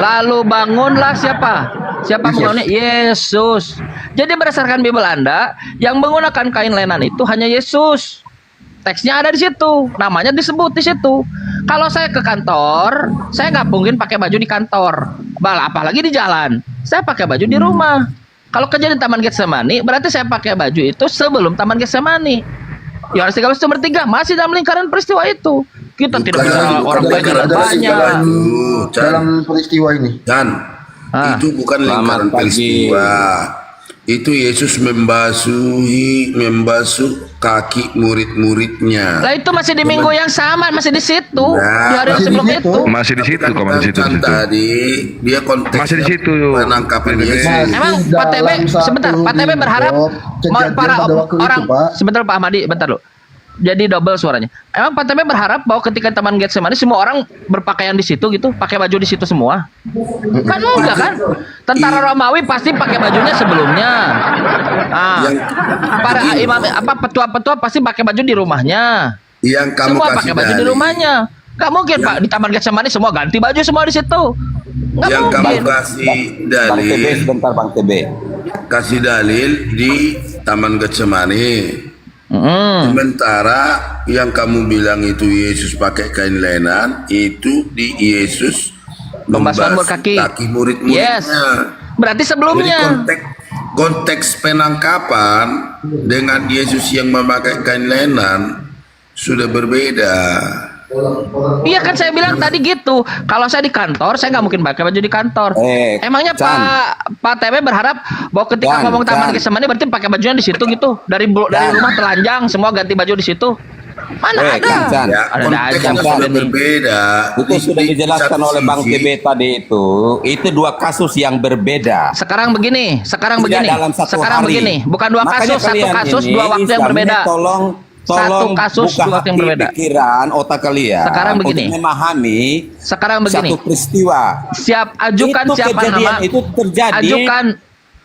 Lalu bangunlah siapa? Siapa bangunnya? Yesus. Jadi berdasarkan Bible Anda, yang menggunakan kain lenan itu hanya Yesus. Teksnya ada di situ, namanya disebut di situ. Kalau saya ke kantor, saya nggak mungkin pakai baju di kantor, apalagi di jalan. Saya pakai baju di rumah. Kalau kerja di Taman Getsemani, berarti saya pakai baju itu sebelum Taman Getsemani. Yohanes 13:3 masih dalam lingkaran peristiwa itu. Kita tidak bisa orang banyak. Dalam peristiwa ini. Dan itu bukan lingkaran peristiwa. Itu Yesus membasuh kaki murid-muridnya. Lah itu masih di minggu yang sama, masih di situ. Di hari sebelum itu. Masih di situ, kok masih di situ. Tadi dia konteks Masih di situ. penangkapan Yesus. Emang Pak TB sebentar, Pak TB berharap para orang sebentar Pak Ahmadi, bentar loh. Jadi double suaranya. Emang Pak TB berharap bahwa ketika Taman Getsemani semua orang berpakaian di situ gitu, pakai baju di situ semua? Kan enggak kan? Tentara Romawi pasti pakai bajunya sebelumnya. Para imam petua-petua pasti pakai baju di rumahnya. Yang kamu semua kasih pakai baju di rumahnya. Gak mungkin Pak di Taman Getsemani semua ganti baju semua di situ. Gak yang mungkin. kamu kasih dalil, sebentar Bang TB. kasih dalil di Taman Getsemani. Sementara yang kamu bilang itu Yesus pakai kain lenan, itu di Yesus Pembasuhan kaki murid-muridnya. Yes. Berarti sebelumnya. Jadi konteks penangkapan dengan Yesus yang memakai kain lenan sudah berbeda. Iya kan saya bilang tadi gitu. Kalau saya di kantor, saya nggak mungkin pakai baju di kantor. Emangnya Pak TB berharap bahwa ketika ngomong Taman Getsemani berarti pakai bajunya di situ gitu. Dari rumah telanjang, semua ganti baju di situ. Mana ada? Ada aja sudah berbeda. Itu sudah dijelaskan oleh Bang TB tadi itu. Itu dua kasus yang berbeda. Sekarang begini. Bukan dua kasus, satu kasus, dua waktu yang berbeda. Satu kasus dua yang berbeda. Pikiran otak kalian. Sekarang begini. Untuk memahami. Sekarang begini. Satu peristiwa. Ajukan itu siapa nama? Itu terjadi.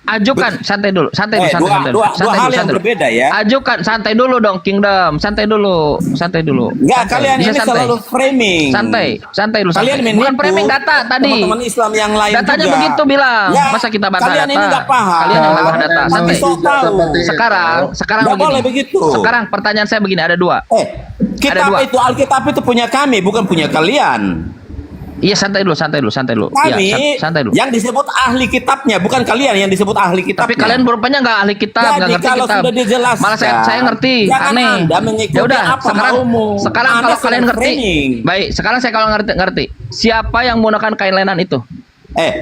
Ajukan santai dulu. Dua hal yang berbeda ya. Ajukan santai dulu dong Kingdom. Santai dulu. Enggak, kalian ini selalu framing. Santai dulu. Kalian Bukan framing data tadi. Teman-teman Islam yang lain datanya juga. begitu bilang. Ya, Masa kita bantah kalian data? Ini enggak paham. Kalian yang bantah data. Santai. Sekarang Nggak boleh begitu. Sekarang pertanyaan saya begini, ada dua. Alkitab itu punya kami, bukan punya kalian. Iya, santai dulu. Kami santai dulu. yang disebut ahli kitabnya, bukan kalian yang disebut ahli kitabnya. Tapi kalian rupanya nggak ahli kitab, nggak ngerti kalau kitab. Sudah dijelaskan, malah saya ngerti, aneh. Ya udah, sekarang kalau kalian ngerti, baik. Sekarang saya kalau ngerti. Siapa yang menggunakan kain lenan itu?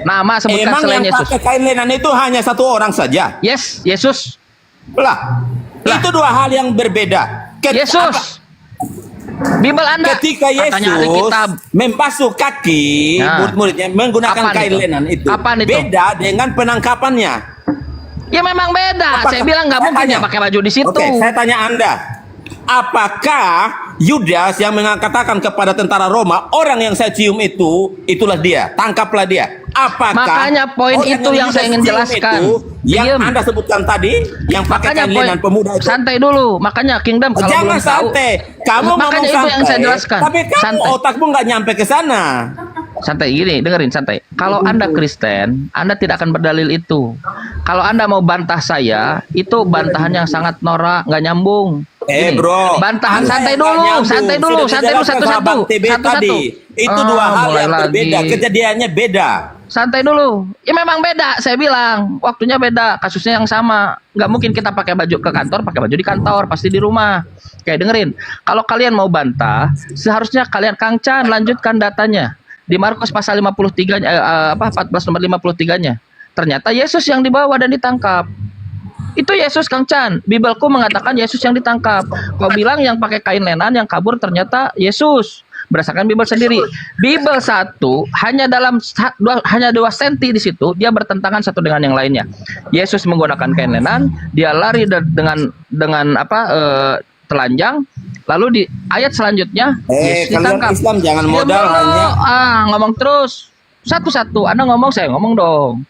Nama sebutkan selain yang Yesus. Pakai kain lenan itu hanya satu orang saja. Yes, Yesus. Itu dua hal yang berbeda. Yesus. Bible Anda ketika Yesus membasuh kaki murid-muridnya menggunakan kain lenan itu beda dengan penangkapannya. Ya memang beda. Saya bilang nggak mungkin ya pakai baju di situ. Oke, saya tanya Anda, apakah Yudas yang mengatakan kepada tentara Roma, orang yang saya cium itulah dia, tangkaplah dia? Apakah makanya poin itu yang saya ingin jelaskan yang Anda sebutkan tadi, yang pakai kain lenan pemuda itu? Santai dulu, makanya Kingdom kalau jangan belum santai. Kamu makanya itu yang saya jelaskan. Tapi kamu otakmu nggak nyampe ke sana. Santai gini, dengerin santai. Kalau Anda Kristen, Anda tidak akan berdalil itu. Kalau Anda mau bantah saya, itu bantahan yang sangat norak, nggak nyambung. Bro, bantahan santai dulu satu-satu. Itu dua hal yang berbeda, kejadiannya beda. Santai dulu. Ya memang beda, saya bilang. Waktunya beda, kasusnya yang sama. Nggak mungkin kita pakai baju ke kantor, pakai baju di kantor, pasti di rumah. Kayak dengerin. Kalau kalian mau bantah, seharusnya kalian Kang Chan lanjutkan datanya. Di Markus pasal 53 14 nomor 53-nya. Ternyata Yesus yang dibawa dan ditangkap. Itu Yesus Kang Chan. Bibelku mengatakan Yesus yang ditangkap. Kau bilang yang pakai kain lenan yang kabur ternyata Yesus. Berdasarkan Bibel sendiri. Bibel 1 hanya dalam hanya 2 senti di situ dia bertentangan satu dengan yang lainnya. Yesus menggunakan kain lenan, dia lari dengan telanjang. Lalu di ayat selanjutnya Yesus ditangkap. Islam jangan modal hanya ngomong terus. Satu-satu, Anda ngomong, saya ngomong dong.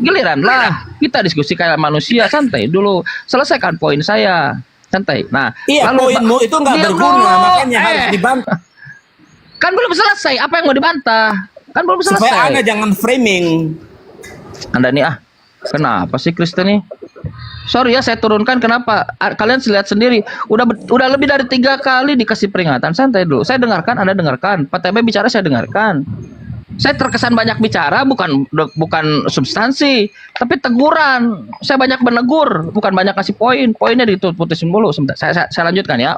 Giliran lah, kita diskusi kayak manusia, santai dulu. Selesaikan poin saya, santai. Nah, poinmu itu nggak berguna, makanya harus dibantah. Kan belum selesai, apa yang mau dibantah? Kan belum Supaya selesai. Anda jangan framing. Anda nih kenapa sih Kristen nih? Sorry ya, saya turunkan. Kenapa? Kalian lihat sendiri. Udah lebih dari 3 kali dikasih peringatan. Santai dulu. Saya dengarkan, Anda dengarkan. Pak TB bicara, saya dengarkan. Saya terkesan banyak bicara, bukan substansi, tapi teguran. Saya banyak menegur, bukan banyak kasih poin. Poinnya putusin dulu. Sebentar. Saya lanjutkan ya.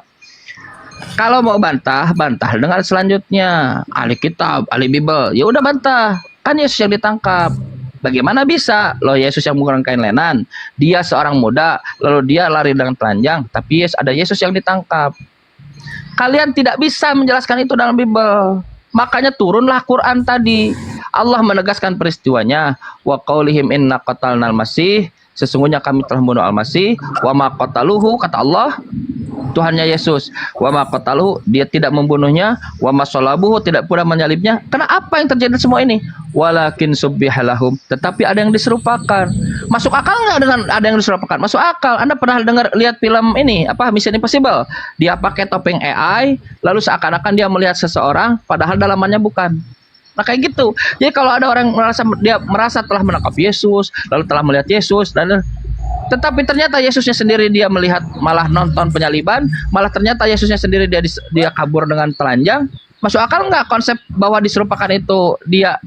Kalau mau bantah dengan selanjutnya. Ahli kitab, ahli Bible. Ya udah bantah. Kan Yesus yang ditangkap. Bagaimana bisa? Loh, Yesus yang menggunakan kain lenan. Dia seorang muda, lalu dia lari dengan telanjang. Tapi ada Yesus yang ditangkap. Kalian tidak bisa menjelaskan itu dalam Bible. Makanya turunlah Quran tadi. Allah menegaskan peristiwanya. Wa qaulihim inna qatalnal masih. Sesungguhnya kami telah membunuh Al-Masih. Wa ma qataluhu, kata Allah, Tuhannya Yesus. Wa ma qataluhu, dia tidak membunuhnya. Wa ma salabuhu, tidak pula menyalibnya. Karena apa yang terjadi semua ini? Walakin subbihalahum, tetapi ada yang diserupakan. Masuk akal nggak dengan ada yang diserupakan? Masuk akal. Anda pernah lihat film ini Mission Impossible? Dia pakai topeng AI, lalu seakan-akan dia melihat seseorang, padahal dalamannya bukan. Nah kayak gitu. Jadi kalau ada orang merasa telah menangkap Yesus, lalu telah melihat Yesus, tetapi ternyata Yesusnya sendiri dia melihat, malah nonton penyaliban, malah ternyata Yesusnya sendiri dia kabur dengan telanjang. Masuk akal nggak konsep bahwa diserupakan itu dia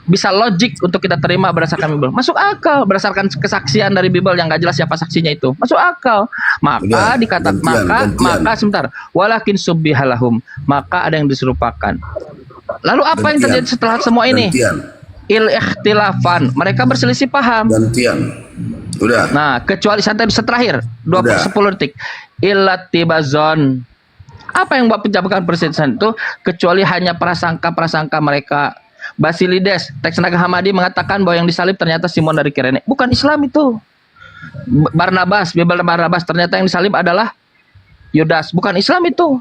bisa logik untuk kita terima berdasarkan Bible? Masuk akal berdasarkan kesaksian dari Bible yang nggak jelas siapa saksinya itu. Masuk akal. Maka maka sebentar. Walakin subbihalahum, maka ada yang diserupakan. Lalu apa yang terjadi setelah semua ini? Il-ikhtilafan, mereka berselisih paham. Udah. Nah, kecuali santai terakhir 10 detik. Ilatibazon. Apa yang buat pencabukan perselisihan itu? Kecuali hanya prasangka mereka. Basilides, teks Nagah Hammadi mengatakan bahwa yang disalib ternyata Simon dari Kirene. Bukan Islam itu. Bible Barnabas, ternyata yang disalib adalah Yudas. Bukan Islam itu.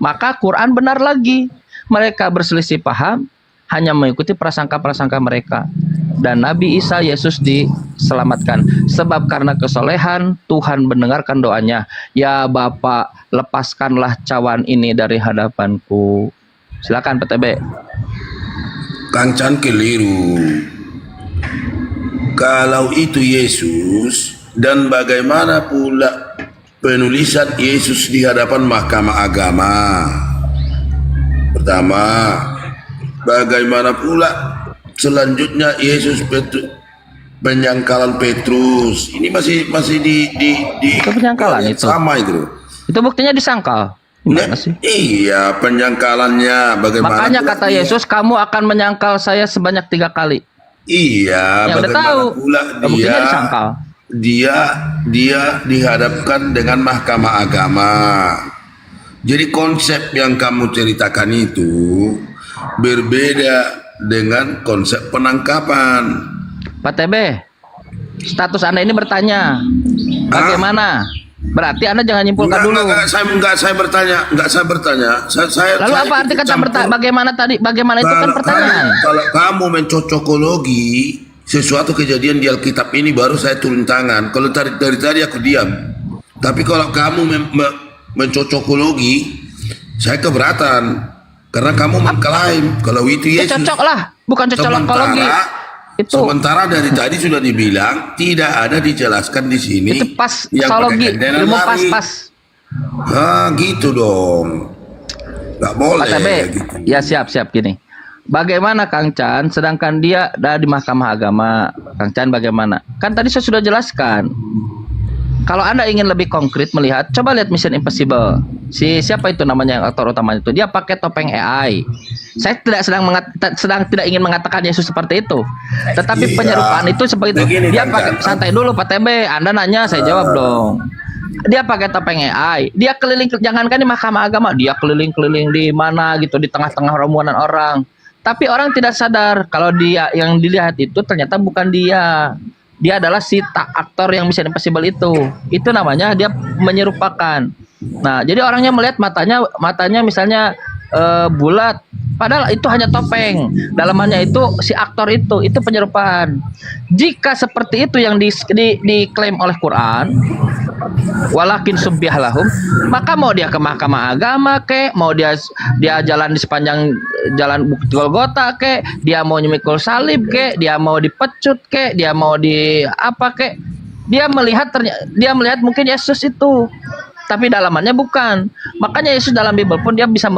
Maka Quran benar lagi. Mereka berselisih paham, hanya mengikuti prasangka-prasangka mereka. Dan Nabi Isa Yesus diselamatkan. Sebab karena kesolehan, Tuhan mendengarkan doanya. Ya Bapa, lepaskanlah cawan ini dari hadapanku. Silakan PTB. Kang Chan keliru. Kalau itu Yesus, dan bagaimana pula penulisan Yesus di hadapan Mahkamah Agama? Pertama, bagaimana pula selanjutnya Yesus penyangkalan Petrus? Ini masih di itu penyangkalan itu. Sama itu. Itu buktinya disangkal. Gimana sih? Iya, penyangkalannya bagaimana? Makanya kata Yesus, kamu akan menyangkal saya sebanyak 3 kali. Iya, yang udah tahu. Pula buktinya disangkal. Dia dihadapkan dengan Mahkamah Agama. Jadi konsep yang kamu ceritakan itu berbeda dengan konsep penangkapan. Pak TB, status Anda ini bertanya, bagaimana? Berarti Anda jangan nyimpulkan dulu. Enggak, saya bertanya. Lalu apa arti kata bagaimana tadi? Bagaimana itu kan pertanyaan. Kalau kamu mencocokologi sesuatu kejadian di Alkitab ini, baru saya turun tangan. Kalau dari tadi aku diam. Tapi kalau kamu mencocokologi, saya keberatan. Karena kamu mengklaim kalau itu Yesus. Cocok lah, bukan cocokologi. Sementara dari tadi sudah dibilang tidak ada dijelaskan di sini. Itu pas psikologi, ilmu pas. Gitu dong. Nggak boleh. Gitu. Ya siap gini. Bagaimana Kang Chan? Sedangkan dia ada di Mahkamah Agama. Kang Chan bagaimana? Kan tadi saya sudah jelaskan. Kalau Anda ingin lebih konkret melihat, coba lihat Mission Impossible. Siapa itu namanya yang aktor utamanya itu? Dia pakai topeng AI. Saya sedang tidak ingin mengatakan Yesus seperti itu. Tetapi penyerupaan itu seperti itu. Dia pakai, santai dulu Pak TB. Anda nanya, saya jawab dong. Dia pakai topeng AI. Dia keliling, jangankan di Mahkamah Agama, dia keliling-keliling di mana gitu, di tengah-tengah rombongan orang. Tapi orang tidak sadar kalau dia yang dilihat itu ternyata bukan dia. Dia adalah si aktor yang Mission Impossible itu. Itu namanya dia menyerupakan. Nah, jadi orangnya melihat matanya misalnya bulat. Padahal itu hanya topeng. Dalamannya itu si aktor itu penyerupaan. Jika seperti itu yang diklaim oleh Quran, walakin subbih lahum, maka mau dia ke mahkamah agama kek, mau dia jalan di sepanjang jalan Bukit Golgota kek, dia mau nyemikul salib kek, dia mau dipecut kek, dia mau di apa kek, dia melihat mungkin Yesus itu, tapi dalamannya bukan. Makanya Yesus dalam Bible pun dia bisa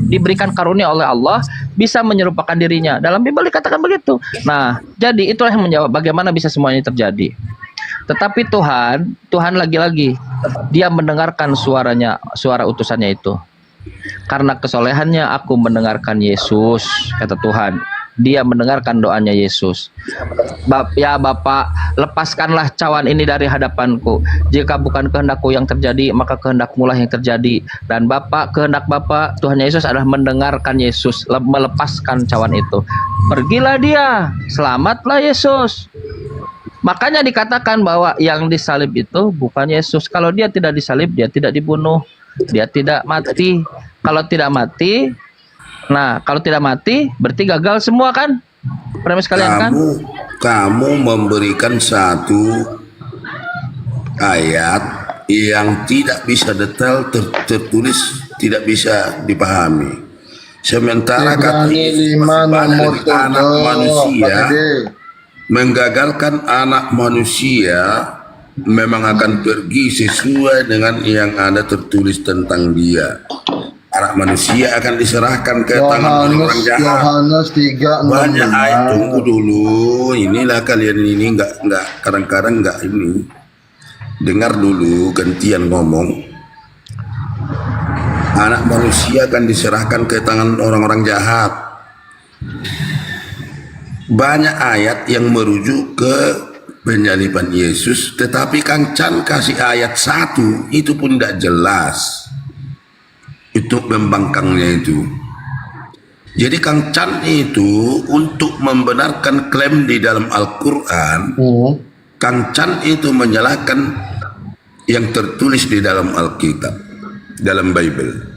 diberikan karunia oleh Allah, bisa menyerupakan dirinya. Dalam Bible dikatakan begitu. Nah, jadi itulah yang menjawab bagaimana bisa semuanya terjadi. Tetapi Tuhan lagi-lagi dia mendengarkan suara utusannya itu. Karena kesolehannya aku mendengarkan Yesus, kata Tuhan. Dia mendengarkan doanya Yesus. Ya Bapak, lepaskanlah cawan ini dari hadapanku. Jika bukan kehendakku yang terjadi, maka kehendakmu lah yang terjadi. Dan kehendak Bapak, Tuhan Yesus adalah mendengarkan Yesus, melepaskan cawan itu. Pergilah dia, selamatlah Yesus. Makanya dikatakan bahwa yang disalib itu bukan Yesus. Kalau dia tidak disalib, dia tidak dibunuh, dia tidak mati. Kalau tidak mati, berarti gagal semua kan? Premis kalian kan? Kamu memberikan satu ayat yang tidak bisa detail tertulis, tidak bisa dipahami. Sementara kata anak manusia menggagalkan anak manusia memang akan pergi sesuai dengan yang ada tertulis tentang dia. Anak manusia akan diserahkan ke tangan orang jahat. Yohanes 3:16. Banyak ayat, tunggu dulu. Inilah kalian ini nggak kadang-kadang nggak ini. Dengar dulu, gantian ngomong. Anak manusia akan diserahkan ke tangan orang-orang jahat. Banyak ayat yang merujuk ke penyaliban Yesus, tetapi Kang Chan kasih ayat 1 itu pun tidak jelas. Itu membangkangnya itu. Jadi Kang Chan itu untuk membenarkan klaim di dalam Al-Quran, Kang Chan itu menyalahkan yang tertulis di dalam Alkitab, dalam Bible.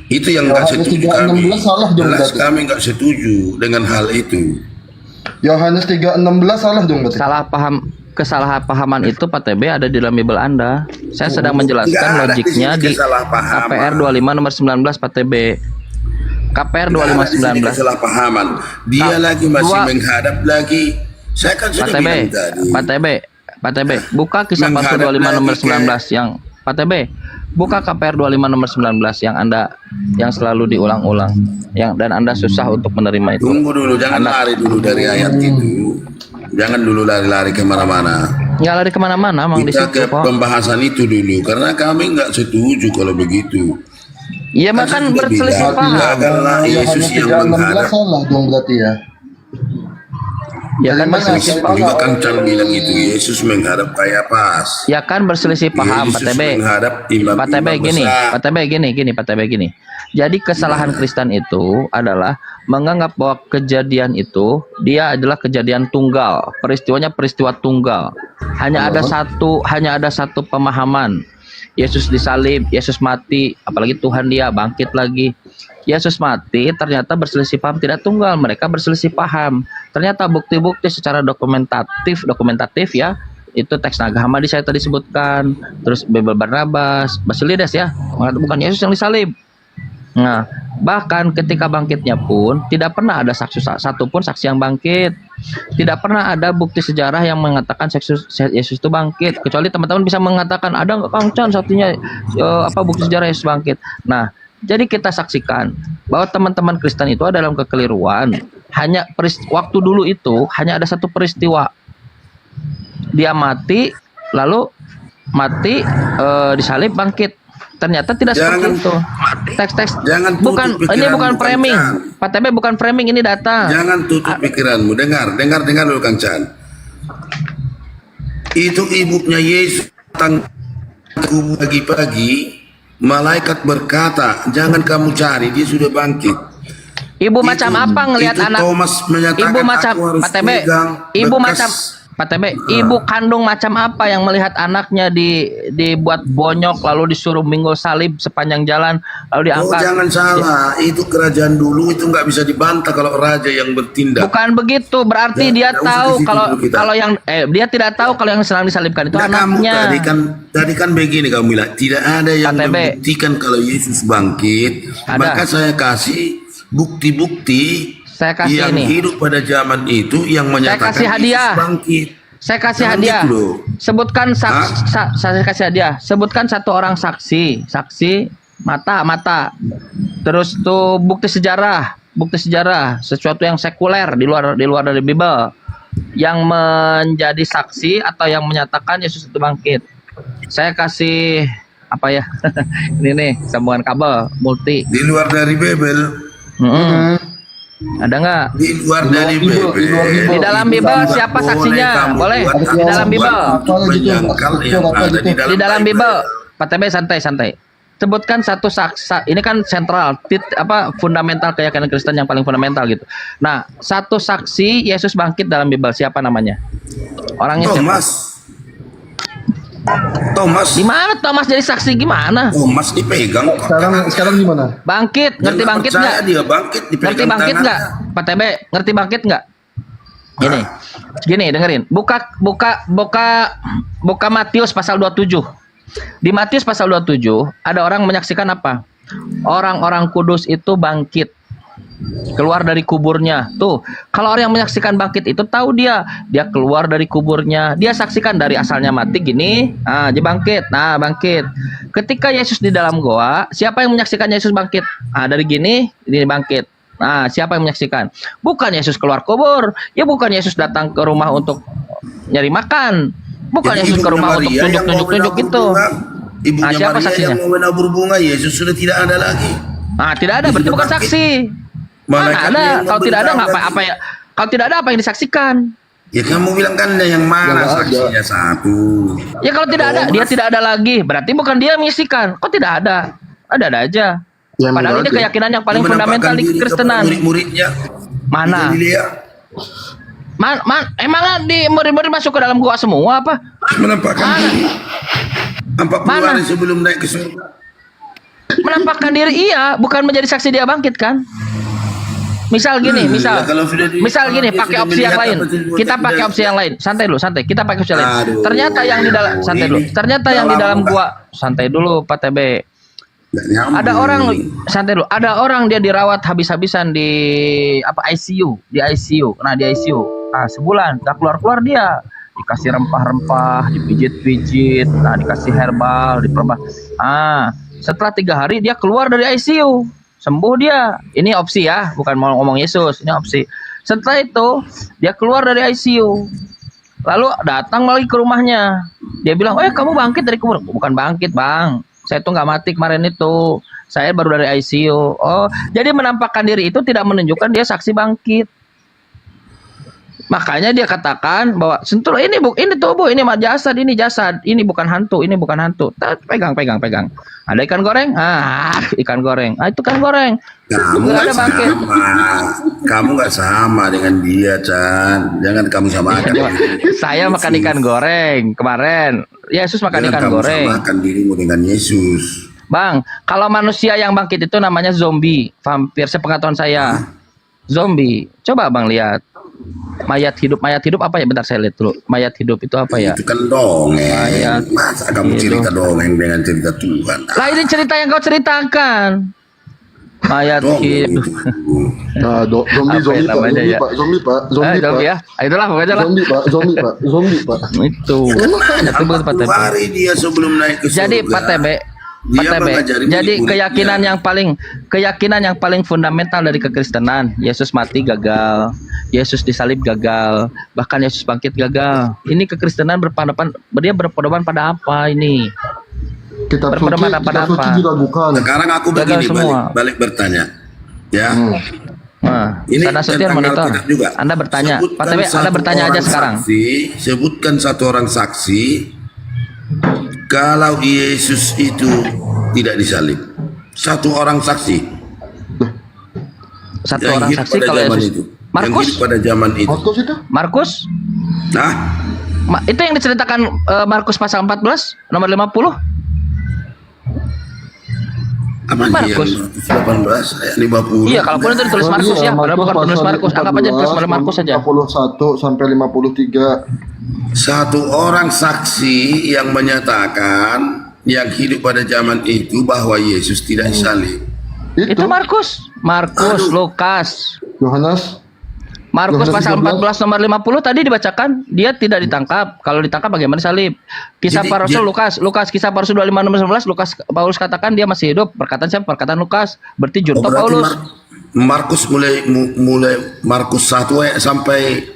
Itu yang nggak setuju kami. Jelas kami nggak setuju dengan hal itu. Yohanes 3:16 salah dong berarti. Kesalahpahaman itu Pak TB ada di dalam Bible Anda. Saya sedang menjelaskan logiknya di KPR 25 nomor 19 Pak TB. KPR 25 19. Kesalahpahaman. Dia lagi masih menghadap lagi. Saya kan sudah bilang tadi. Pak TB, buka kisah Pasal 25 nomor 19 yang Pak TB. Buka KPR 25 nomor 19 yang selalu diulang-ulang, dan Anda susah untuk menerima itu. Tunggu dulu, jangan lari dulu dari ayat itu. Jangan dulu lari-lari kemana-mana. Nggak lari kemana-mana, Mang. Kita ke pembahasan itu dulu, karena kami nggak setuju kalau begitu. Iya, makan berselisih paham. Gagallah Yesus yang menghadap. Salah dong berarti ya. Ya kan berselisih paham. Juga Kang Chan bilang itu Yesus menghadap Kayafas. Ya kan berselisih paham, Pak TB. Pak TB gini. Jadi kesalahan Kristen itu adalah menganggap bahwa kejadian itu dia adalah kejadian tunggal, peristiwanya peristiwa tunggal. Hanya ada satu pemahaman. Yesus disalib, Yesus mati, apalagi Tuhan dia bangkit lagi. Yesus mati ternyata berselisih paham tidak tunggal, mereka berselisih paham. Ternyata bukti-bukti secara dokumentatif ya, itu teks Naga Hammadi saya tadi sebutkan, terus Bible Barnabas, Basilides ya, bukan Yesus yang disalib. Nah, bahkan ketika bangkitnya pun tidak pernah ada satupun saksi yang bangkit. Tidak pernah ada bukti sejarah yang mengatakan Yesus itu bangkit. Kecuali teman-teman bisa mengatakan ada nggak Kang Chan satunya bukti sejarah Yesus bangkit. Nah, jadi kita saksikan bahwa teman-teman Kristen itu ada dalam kekeliruan. Hanya waktu dulu itu hanya ada satu peristiwa. Dia mati, lalu disalib bangkit. Ternyata tidak seperti itu. Teks ini bukan framing. Pak TB bukan framing, ini data. Jangan tutup pikiranmu. Dengar dulu Kang Chan. Itu ibunya Yesus datang pagi-pagi, malaikat berkata, jangan kamu cari, dia sudah bangkit. Ibu macam apa ngelihat anak? Thomas menyatakan, Ibu macam Pak TB. Pak TB, ibu kandung macam apa yang melihat anaknya dibuat bonyok lalu disuruh minggul salib sepanjang jalan lalu diangkat? Jangan salah, itu kerajaan dulu itu nggak bisa dibantah kalau raja yang bertindak. Bukan begitu, berarti dia tahu kalau yang dia tidak tahu kalau yang sedang disalibkan itu anaknya. Tadi kan begini kamu bilang tidak ada yang membuktikan kalau Yesus bangkit. Maka saya kasih bukti-bukti yang hidup pada zaman itu yang menyatakan Yesus bangkit. Saya kasih hadiah. Sebutkan saya kasih hadiah. Sebutkan satu orang saksi mata. Terus tuh bukti sejarah sesuatu yang sekuler di luar dari Bible yang menjadi saksi atau yang menyatakan Yesus itu bangkit. Saya kasih apa ya? Ini nih sambungan kabel multi. Di luar dari Bible. Ada nggak? Di luar dari Bible. Di dalam Bible siapa saksinya? Boleh. Di dalam Bible. Di dalam Bible. Pak TB santai. Sebutkan satu saksi. Ini kan sentral, fundamental keyakinan Kristen yang paling fundamental gitu. Nah, satu saksi Yesus bangkit dalam Bible siapa namanya? Orangnya Thomas. Di mana Thomas jadi saksi gimana? Thomas dipegang. Sekarang gimana? Bangkit, ngerti bangkit nggak? Dia bangkit dipegang. Ngerti bangkit nggak? Pak TB, ngerti bangkit nggak? Gini, dengerin. Buka Matius pasal 27. Di Matius pasal 27 ada orang menyaksikan apa? Orang-orang kudus itu bangkit. Keluar dari kuburnya. Tuh, kalau orang yang menyaksikan bangkit itu tahu dia keluar dari kuburnya. Dia saksikan dari asalnya mati gini, dia bangkit. Nah, bangkit. Ketika Yesus di dalam goa, siapa yang menyaksikan Yesus bangkit? Dari gini, ini bangkit. Nah, siapa yang menyaksikan? Bukan Yesus keluar kubur. Ya bukan Yesus datang ke rumah untuk nyari makan. Bukan Yesus ke rumah untuk tunjuk-tunjuk gitu. Ibunya siapa Maria saksinya? yang mau menabur bunga, Yesus sudah tidak ada lagi. Tidak ada, berarti bukan saksi. Mana ada? Kalau tidak ada apa ya? Kalau tidak ada apa yang disaksikan? Ya kamu bilang kan yang mana saksinya satu. Ya kalau tidak ada, dia tidak ada lagi. Berarti bukan dia menyaksikan. Kok tidak ada? Ada aja. Padahal ini keyakinan yang paling fundamental di kekristenan. Murid-muridnya. Mana? Emang di murid-murid masuk ke dalam gua semua apa? Menampakkan 40 hari sebelum naik ke surga. Menampakkan diri iya, bukan menjadi saksi dia bangkit kan? Misal gini, misal gini, pakai opsi yang lain. Kita pakai opsi yang lain. Santai dulu, santai. Kita pakai opsi yang lain. Ternyata yang di dalam Ternyata yang di dalam gua, santai dulu Pak TB. Ada orang santai dulu. Ada orang dia dirawat habis-habisan di ICU. Nah, di ICU. Nah, sebulan enggak keluar-keluar dia. Dikasih rempah-rempah, dipijit-pijit, nah dikasih herbal, diperban. Setelah 3 hari dia keluar dari ICU. Sembuh dia. Ini opsi ya, bukan mau ngomong Yesus, ini opsi. Setelah itu dia keluar dari ICU. Lalu datang lagi ke rumahnya. Dia bilang, kamu bangkit dari kubur? Bukan bangkit, Bang. Saya tuh nggak mati kemarin itu. Saya baru dari ICU. Oh, jadi menampakkan diri itu tidak menunjukkan dia saksi bangkit. Makanya dia katakan bahwa sentuh ini tubuh, ini jasad, ini bukan hantu, pegang. Ada ikan goreng, ikan goreng, itu kan goreng. Kamu nggak sama, kamu nggak sama dengan dia, Chan. Jangan kamu samakan. Saya makan ikan goreng kemarin. Yesus makan ikan goreng. Samakan dirimu dengan Yesus. Bang, kalau manusia yang bangkit itu namanya zombie, vampir. Sepengetahuan saya, zombie. Coba Bang lihat. Mayat hidup apa ya? Bentar saya lihat dulu. Mayat hidup itu apa ya? Itu kan dongeng. Masa kamu cerita dongeng dengan cerita Tuhan? Lah ini cerita yang kau ceritakan. Mayat hidup. Nah, zombie pak. Ya. Itulah pokoknya lah. Zombie pak. Itu. Hari dia sebelum naik ke surga. Jadi Pak TB. Jadi keyakinan yang paling fundamental dari kekristenan, Yesus mati gagal, Yesus disalib gagal, bahkan Yesus bangkit gagal. Ini kekristenan berpedoman pada apa ini? Kitab suci diragukan. Sekarang aku begini balik bertanya, ya. Ini Sana monitor. Anda bertanya, Pak TB, Anda bertanya aja sekarang. Sebutkan satu orang saksi. Kalau Yesus itu tidak disalib, satu orang saksi. Satu orang saksi kalau Yesus. Markus pada zaman itu. Markus? Nah, Itu yang diceritakan Markus pasal 14 nomor 50. Apa Markus 18 ayat 50. Iya, kalaupun itu ditulis Markus ya, padahal bukan penulis Markus, anggap aja ditulis oleh Markus saja. 51 sampai 53. Satu orang saksi yang menyatakan yang hidup pada zaman itu bahwa Yesus tidak disalib. Itu Markus, Lukas, Yohanes. Markus Yohanes pasal 13. 14 nomor 50 tadi dibacakan, dia tidak ditangkap. Kalau ditangkap bagaimana salib? Kisah Jadi, para Rasul Lukas kisah para Rasul 25 nomor 11, Paulus katakan dia masih hidup. Perkataan siapa? Perkataan Lukas. Berarti junto berarti Paulus. Markus mulai Markus 1 ayat sampai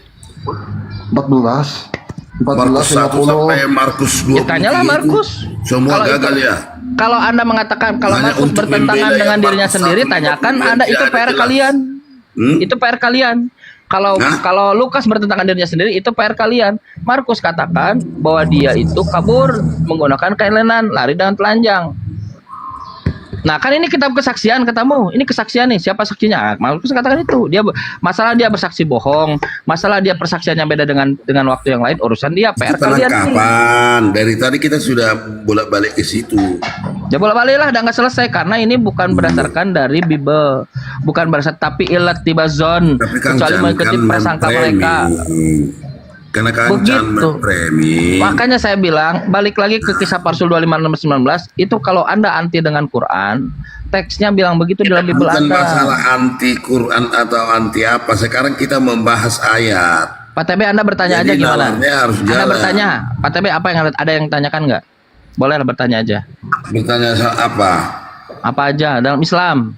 14. Markus 1 sampai Markus 20. Ya, tanyalah Markus. Semua Kalau gagal itu- ya. Kalau Anda mengatakan kalau Hanya Markus untuk bertentangan membela dengan yang dirinya Markus sendiri, 1, tanyakan 20 Anda, itu tidak PR jelas. kalian. Itu PR kalian. Kalau Lukas bertentangan dirinya sendiri, itu PR kalian. Markus katakan bahwa dia itu kabur menggunakan kain lenan, lari dengan telanjang. Nah, kan ini kitab kesaksian katamu. Ini kesaksian nih. Siapa saksinya? Markus katakan itu. Masalah dia bersaksi bohong, masalah dia persaksiannya beda dengan waktu yang lain, urusan dia, PR Itu kalian. penangkapan. Dari tadi kita sudah bolak-balik ke situ. Ya bolak-balik lah, udah nggak selesai karena ini bukan berdasarkan dari Bible, bukan berdasarkan tapi ilat tibazon, Tapi kan kecuali mengikuti prasangka mereka. Karena kancan Begitu. mempremi. Makanya saya bilang balik lagi ke kisah Rasul 25 nomor 19 itu, kalau Anda anti dengan Quran, teksnya bilang begitu dalam Bible Bukan Anda. masalah anti Quran atau anti apa. Sekarang kita membahas ayat. Pak TB, Anda bertanya Jadi aja gimana? nalarnya harus Anda jalan. bertanya, Pak TB, apa yang ada yang tanyakan nggak? Boleh lah, bertanya aja. Bertanya soal apa? Apa aja dalam Islam.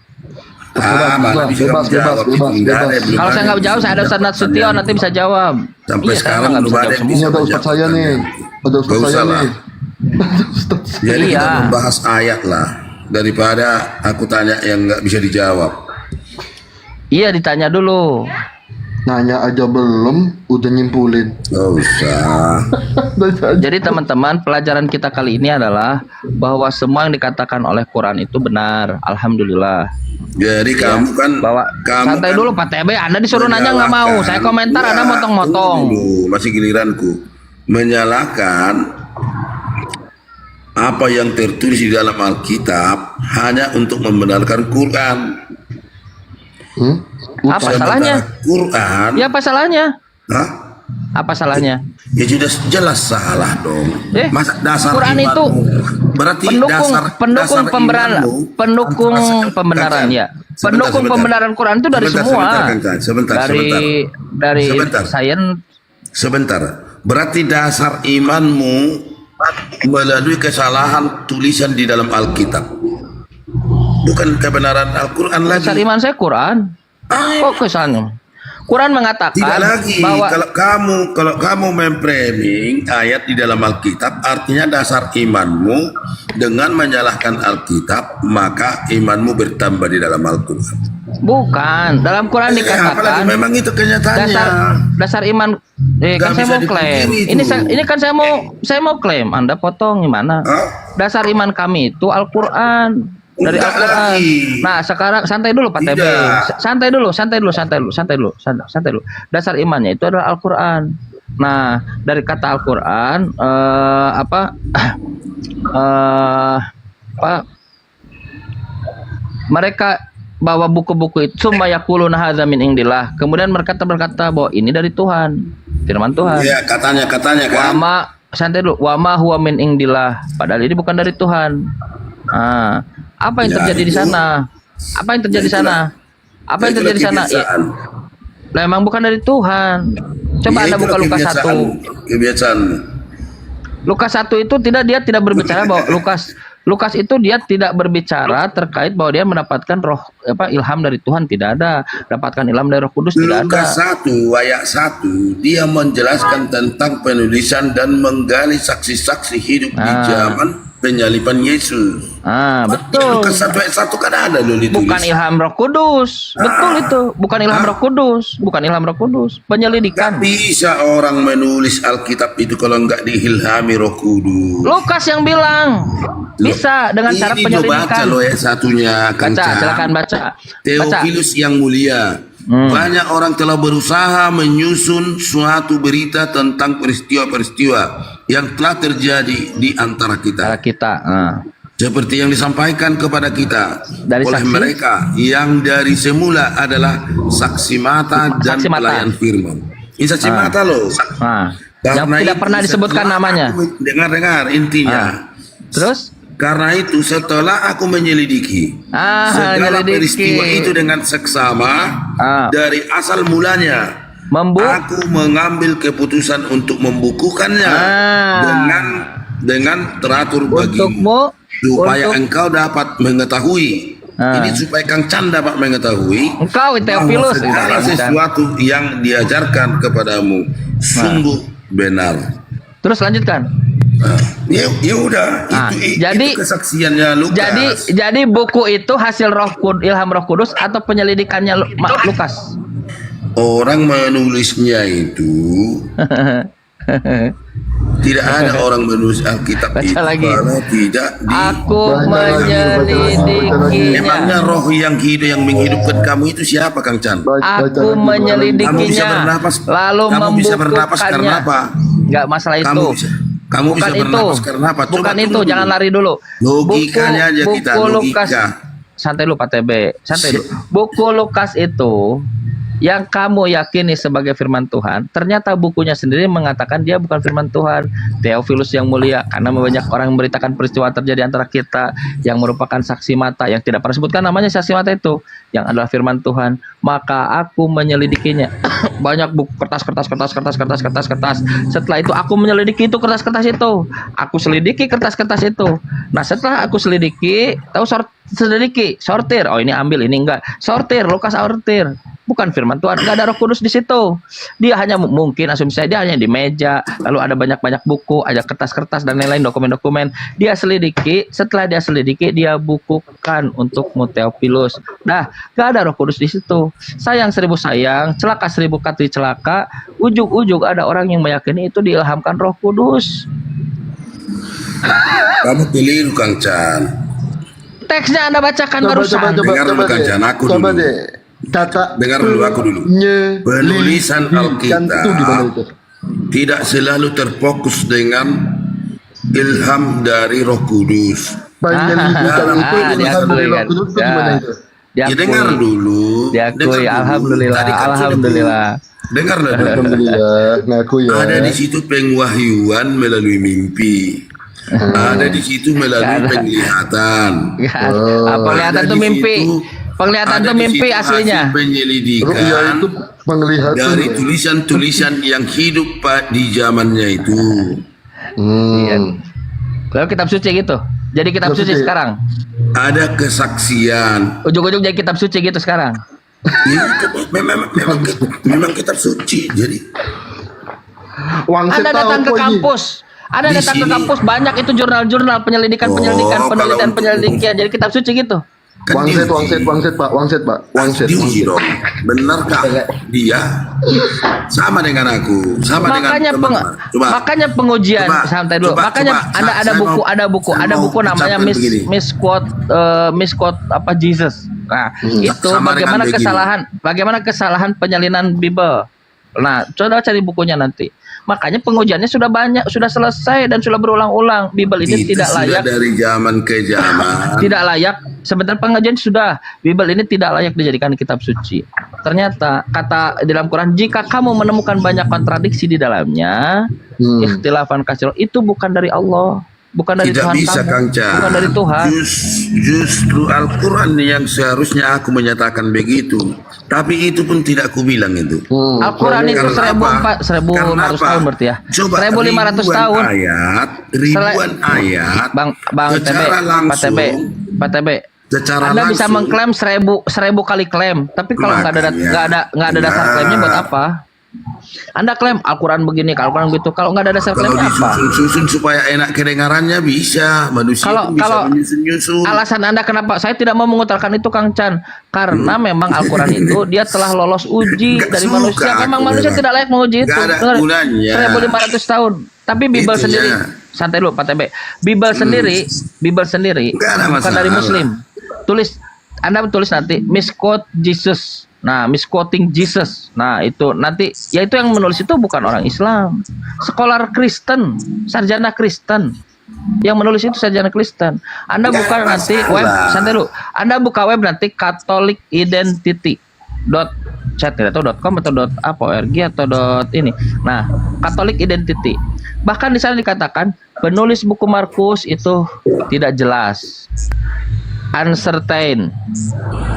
Mana bisa kamu jawab itu? Enggak ada yang belum Kalau saya ada. nggak jawab, saya ada Ustaz Nasution nanti bisa jawab. Sampai Iya, saya sekarang nggak belum bisa ada jawab yang semua. Ini ada Ustaz saya nih. Ada Ustaz Gak saya usah lah. nih. Jadi kita Iya. membahas ayat lah, daripada aku tanya yang nggak bisa dijawab. Iya, ditanya dulu. Nanya aja belum, udah nyimpulin. Gak usah. Jadi teman-teman, pelajaran kita kali ini adalah bahwa semua yang dikatakan oleh Quran itu benar. Alhamdulillah. Jadi kamu kan Bahwa santai kan dulu Pak TB, Anda disuruh nanya nggak mau. Saya komentar, Anda motong-motong. Tunggu, masih giliranku. Menyalahkan apa yang tertulis di dalam Alkitab hanya untuk membenarkan Quran. Apa Sementara salahnya? Quran. Ya apa salahnya? Hah? Apa salahnya? Ya sudah jelas salah dong. Masa dasar Quran imanmu. itu Berarti pendukung dasar pembenaran, imanmu pendukung antara- pembenaran ya. Sebentar, Pendukung sebentar. pembenaran Quran itu dari Sebentar, semua. sebentar, dari Sebentar. sains. Sebentar. Berarti dasar imanmu melalui kesalahan tulisan di dalam Alkitab. Bukan kebenaran Al-Quran lagi. Dasar iman saya Quran. Kok kesannya? Quran mengatakan Tidak lagi. bahwa Kalau kamu memframing ayat di dalam Alkitab, artinya dasar imanmu dengan menyalahkan Alkitab, maka imanmu bertambah di dalam Al-Quran. bukan dalam Quran Apalagi dikatakan memang itu kenyataannya. dasar iman. Kan Nggak saya bisa mau klaim. dipungkiri itu. Ini kan saya mau klaim. Anda potong gimana? Dasar iman kami itu Al-Quran. Dari Enggak Al-Quran. lagi. Nah, sekarang santai dulu Pak TB. Tidak. Santai dulu. Dasar imannya itu adalah Al-Quran. Nah, dari kata Al-Quran mereka bawa buku-buku itu summa yaquluna hadza min indillah. Kemudian mereka berkata bahwa ini dari Tuhan. Firman Tuhan. Iya, katanya kan. Santai dulu. Wa ma huwa min indillah. Padahal ini bukan dari Tuhan. Nah, apa yang Ya, terjadi di itu. sana? Apa yang terjadi di sana? Apa yang terjadi di sana? Ya, memang bukan dari Tuhan. Coba Anda buka Lukas 1. Kebiasaan. Lukas 1 itu dia tidak berbicara bahwa Lukas itu dia tidak berbicara terkait bahwa dia mendapatkan ilham dari Tuhan, tidak ada. Dapatkan ilham dari Roh Kudus, tidak ada. Lukas 1 ayat 1 dia menjelaskan tentang penulisan dan menggali saksi-saksi hidup di zaman penyaliban Yesus. Betul. Lukas 1 ayat 1 kan ada loh ditulis. Bukan ilham Roh Kudus. Betul itu. Bukan ilham Roh Kudus. Bukan ilham Roh Kudus. Penyelidikan. Gak bisa orang menulis Alkitab itu kalau nggak diilhami Roh Kudus. Lukas yang bilang bisa dengan cara Ini penyelidikan. baca loh ayat satunya. Baca, silakan baca. Theophilus yang mulia, Banyak orang telah berusaha menyusun suatu berita tentang peristiwa-peristiwa yang telah terjadi di antara kita. Seperti yang disampaikan kepada kita Dari oleh saksi? mereka yang dari semula adalah saksi mata dan Saksi mata. pelayan firman. Ini saksi mata loh. Yang Karena tidak itu pernah disebutkan setelah namanya. Dengar intinya. Terus? Karena itu setelah aku menyelidiki segala menyelidiki. peristiwa itu dengan seksama dari asal mulanya, aku mengambil keputusan untuk membukukannya dengan teratur bagimu supaya engkau dapat mengetahui. Ini supaya Kang Chan dapat mengetahui Engkau Theophilus bahwa segala sesuatu yang diajarkan kepadamu sungguh benar. Terus lanjutkan. Ya udah, itu kesaksiannya Lukas. Jadi buku itu hasil ilham Roh Kudus atau penyelidikannya Lukas? Orang menulisnya itu tidak ada orang menulis Alkitab itu kalau tidak Aku menyelidikinya. Emangnya roh yang hidup yang menghidupkan kamu itu siapa, Kang Chan? Aku menyelidikinya. Kamu bisa bernapas. Lalu kamu bisa bernapas karena apa? Enggak masalah itu. Kamu bisa bernapas karena apa? Bukan itu, jangan lari dulu. Logikanya aja kita, buku logika. Lukas, santai dulu Pak TB, santai dulu. Buku Lukas itu yang kamu yakini sebagai firman Tuhan, ternyata bukunya sendiri mengatakan dia bukan firman Tuhan. Theophilus yang mulia, karena banyak orang memberitakan peristiwa terjadi antara kita yang merupakan saksi mata, yang tidak pernah sebutkan namanya saksi mata itu, yang adalah firman Tuhan. Maka aku menyelidikinya. Banyak buku kertas. Setelah itu aku menyelidiki itu kertas-kertas itu. Aku selidiki kertas-kertas itu. Nah, setelah aku selidiki, sortir. Oh, ini ambil, ini enggak. Sortir, Lukas sortir. Bukan firman Tuhan, enggak ada Roh Kudus di situ. Dia hanya mungkin asumsi saya dia hanya di meja, lalu ada banyak buku, ada kertas-kertas dan lain-lain dokumen-dokumen. Dia selidiki, setelah dia selidiki dia bukukan untuk Theophilus. Nah, enggak ada Roh Kudus di situ. Sayang seribu sayang, celaka seribu kali celaka, ujung-ujung ada orang yang meyakini itu diilhamkan Roh Kudus. Kamu keliru, Kang Chan. Teksnya Anda bacakan barusan. Dengar dulu, Kang Chan, aku dulu. Dengar dulu aku dulu. Penulisan Alkitab tidak selalu terfokus dengan ilham dari Roh Kudus. Dengar dulu. Diakui, alhamdulillah. Dengarlah dulu. Ada di situ pengwahyuan melalui mimpi. Ada di situ melalui penglihatan. Penglihatan itu mimpi. Penglihatan itu mimpi aslinya. Penyelidikan dari tulisan-tulisan yang hidup di zamannya itu. Lalu kitab suci gitu. Jadi kitab suci sekarang. Ada kesaksian. Ujung-ujung jadi kitab suci gitu sekarang. Memang kitab suci. Jadi Anda datang ke kampus. Anda datang ke kampus, banyak itu jurnal-jurnal penelitian, jadi kitab suci gitu. Wangsit Pak. Diuji dong. Benarkah dia sama dengan aku? Makanya pengujian santai dulu. Makanya ada buku namanya Misquote apa Jesus. Nah, itu bagaimana kesalahan penyalinan Bible. Nah, coba cari bukunya nanti. Makanya pengujiannya sudah banyak, sudah selesai dan sudah berulang-ulang. Bible ini itu tidak layak dari zaman ke zaman. Tidak layak. Sebentar pengajian sudah. Bible ini tidak layak dijadikan kitab suci. Ternyata kata di dalam Quran, jika kamu menemukan banyak kontradiksi di dalamnya, ikhtilafan katsir, itu bukan dari Allah. Bukan dari Tuhan bisa, kamu, bukan dari Tuhan. Justru Al-Quran yang seharusnya aku menyatakan begitu. Tapi itu pun tidak aku bilang itu. Al-Quran itu 1.500 tahun berarti ya. 1.500 tahun. Ribuan ayat. Bang secara langsung. Pak TB. Anda bisa mengklaim 1000 kali klaim. Tapi kalau nggak ada dasar klaimnya buat apa? Anda klaim Al-Quran begini, Al-Quran begitu. Kalau nggak ada dasar klaimnya apa? Susun supaya enak kedengarannya bisa. Manusia bisa menyusun. Alasan Anda kenapa saya tidak mau mengutarakan itu, Kang Chan, karena memang Al-Quran itu dia telah lolos uji dari manusia. Memang manusia tidak layak menguji itu. 1.500 tahun. Tapi Bible sendiri, santai dulu Pak TB. Bible sendiri bukan dari Muslim. Anda tulis nanti Misquote Jesus. Nah, misquoting Jesus. Nah, itu nanti ya itu yang menulis itu bukan orang Islam. Scholar Kristen, sarjana Kristen. Yang menulis itu sarjana Kristen. Anda buka nanti web, santai dulu. Anda buka web nanti Catholic Identity chat atau .com atau .org atau ini. Nah, Catholic Identity. Bahkan di sana dikatakan penulis buku Markus itu tidak jelas. Uncertain,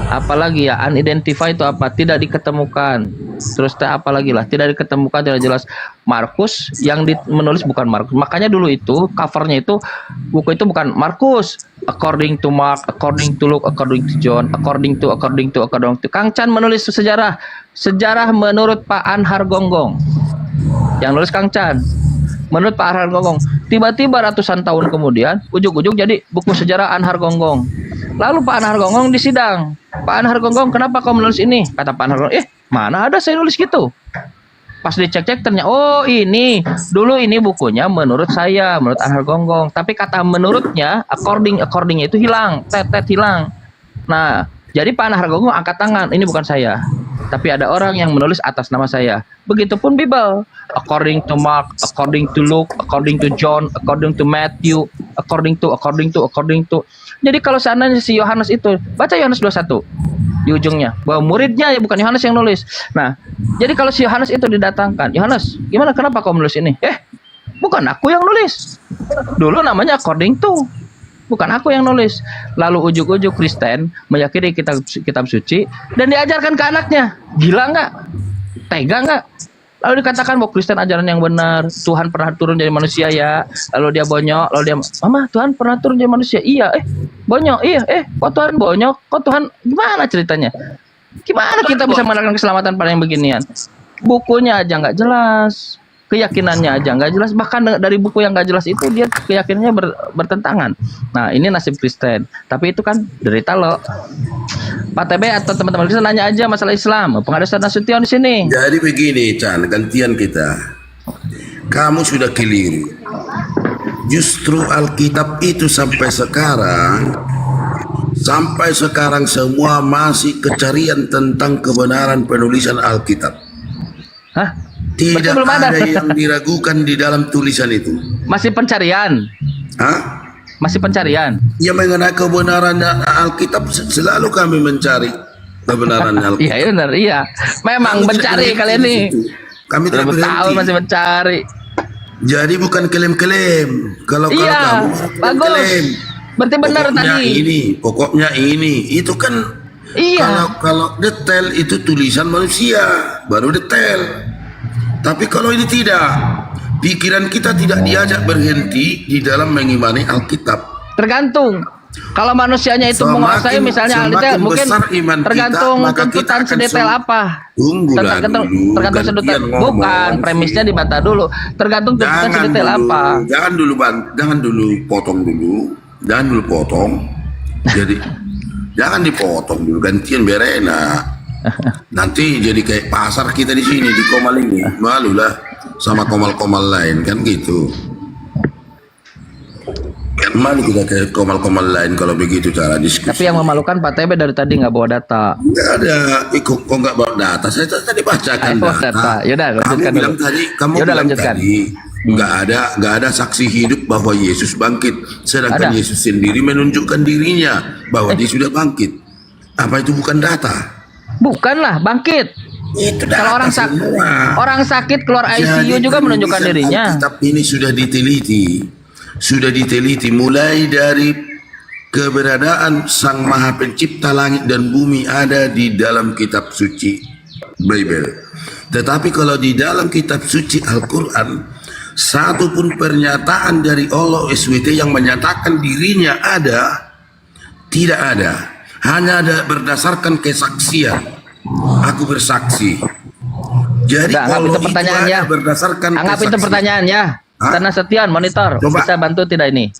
apalagi ya, unidentified itu apa, tidak diketemukan, terus apalagi lah, tidak diketemukan, tidak jelas. Markus yang menulis bukan Markus, makanya dulu itu covernya itu buku itu bukan Markus according to Mark, according to Luke, according to John, according to. Kang Chan menulis sejarah menurut Pak Anhar Gonggong, yang nulis Kang Chan. Menurut Pak Anhar Gonggong, tiba-tiba ratusan tahun kemudian, ujug-ujug jadi buku sejarah Anhar Gonggong. Lalu Pak Anhar Gonggong disidang. Pak Anhar Gonggong, kenapa kau menulis ini? Kata Pak Anhar Gonggong, mana ada saya nulis gitu. Pas dicek-cek ternyata, oh ini, dulu ini bukunya menurut saya, menurut Anhar Gonggong. Tapi kata menurutnya, according itu hilang, hilang. Nah, jadi Pak Anhar Gonggong angkat tangan, ini bukan saya. Tapi ada orang yang menulis atas nama saya. Begitupun Bible. According to Mark, according to Luke, according to John, according to Matthew, according to. Jadi kalau seandainya si Yohanes itu, baca Yohanes 21 di ujungnya, bahwa muridnya ya bukan Yohanes yang nulis. Nah, jadi kalau si Yohanes itu didatangkan, Yohanes, gimana, kenapa kau menulis ini? Bukan aku yang nulis. Dulu namanya according to. Bukan aku yang nulis. Lalu ujuk-ujuk Kristen meyakini kitab suci dan diajarkan ke anaknya. Gila nggak? Tega nggak? Lalu dikatakan bahwa Kristen ajaran yang benar, Tuhan pernah turun jadi manusia ya. Lalu dia bonyok, lalu dia, Mama, Tuhan pernah turun jadi manusia. Iya, bonyok, iya, kok Tuhan bonyok? Kok Tuhan, gimana ceritanya? Gimana kita bisa mendapatkan keselamatan pada yang beginian? Bukunya aja nggak jelas, keyakinannya aja nggak jelas, bahkan dari buku yang nggak jelas itu dia keyakinannya bertentangan. Nah, ini nasib Kristen. Tapi itu kan derita lo. Pak TB atau teman-teman Kristen nanya aja masalah Islam. Pengadaan Nasution di sini. Jadi begini, Chan, gantian kita. Kamu sudah keliru. Justru Alkitab itu sampai sekarang semua masih kecarian tentang kebenaran penulisan Alkitab. Hah? Tidak ada yang diragukan di dalam tulisan itu. Masih pencarian. Hah? Masih pencarian. Ya, mengenai kebenaran Alkitab selalu kami mencari kebenaran Alkitab. Iya, benar, iya. Memang mencari kalian nih. Kami tidak berhenti. Tahun masih mencari. Jadi bukan klaim-klaim. Kalau kamu bagus. Klaim, berarti benar tadi. Pokoknya ini. Itu kan kalau detail itu tulisan manusia, baru detail. Tapi kalau ini tidak, pikiran kita tidak diajak berhenti di dalam mengimani Alkitab. Tergantung. Kalau manusianya itu menguasai misalnya detail, mungkin tergantung tuntutan sedetail apa. Tergantung sedetail. Bukan, premisnya dibantah dulu. Tergantung tuntutan sedetail apa. Jangan dulu potong. Jadi jangan dipotong dulu, gantian biar enak. Nanti jadi kayak pasar kita di sini di Komal ini, malulah sama komal-komal lain kan gitu. Kan malu kita kayak komal-komal lain kalau begitu cara diskusi. Tapi yang memalukan Pak TB dari tadi nggak bawa data. Nggak ada, kok nggak bawa data? Saya tadi bacakan data. Yaudah, lanjutkan kamu bilang tadi, nggak ada saksi hidup bahwa Yesus bangkit, sedangkan Yesus sendiri menunjukkan dirinya bahwa dia sudah bangkit. Apa itu bukan data? Bukanlah bangkit. Kalau orang sakit keluar ICU juga menunjukkan dirinya. Alkitab ini sudah diteliti mulai dari keberadaan Sang Maha Pencipta langit dan bumi ada di dalam kitab suci Bible. Tetapi kalau di dalam kitab suci Al-Quran, satu pun pernyataan dari Allah SWT yang menyatakan dirinya ada, tidak ada. Hanya ada berdasarkan kesaksian. Aku bersaksi. Jadi kalau itu pertanyaannya, berdasarkan anggap itu pertanyaannya. Tanah Setian monitor. Coba. Bisa bantu tidak ini?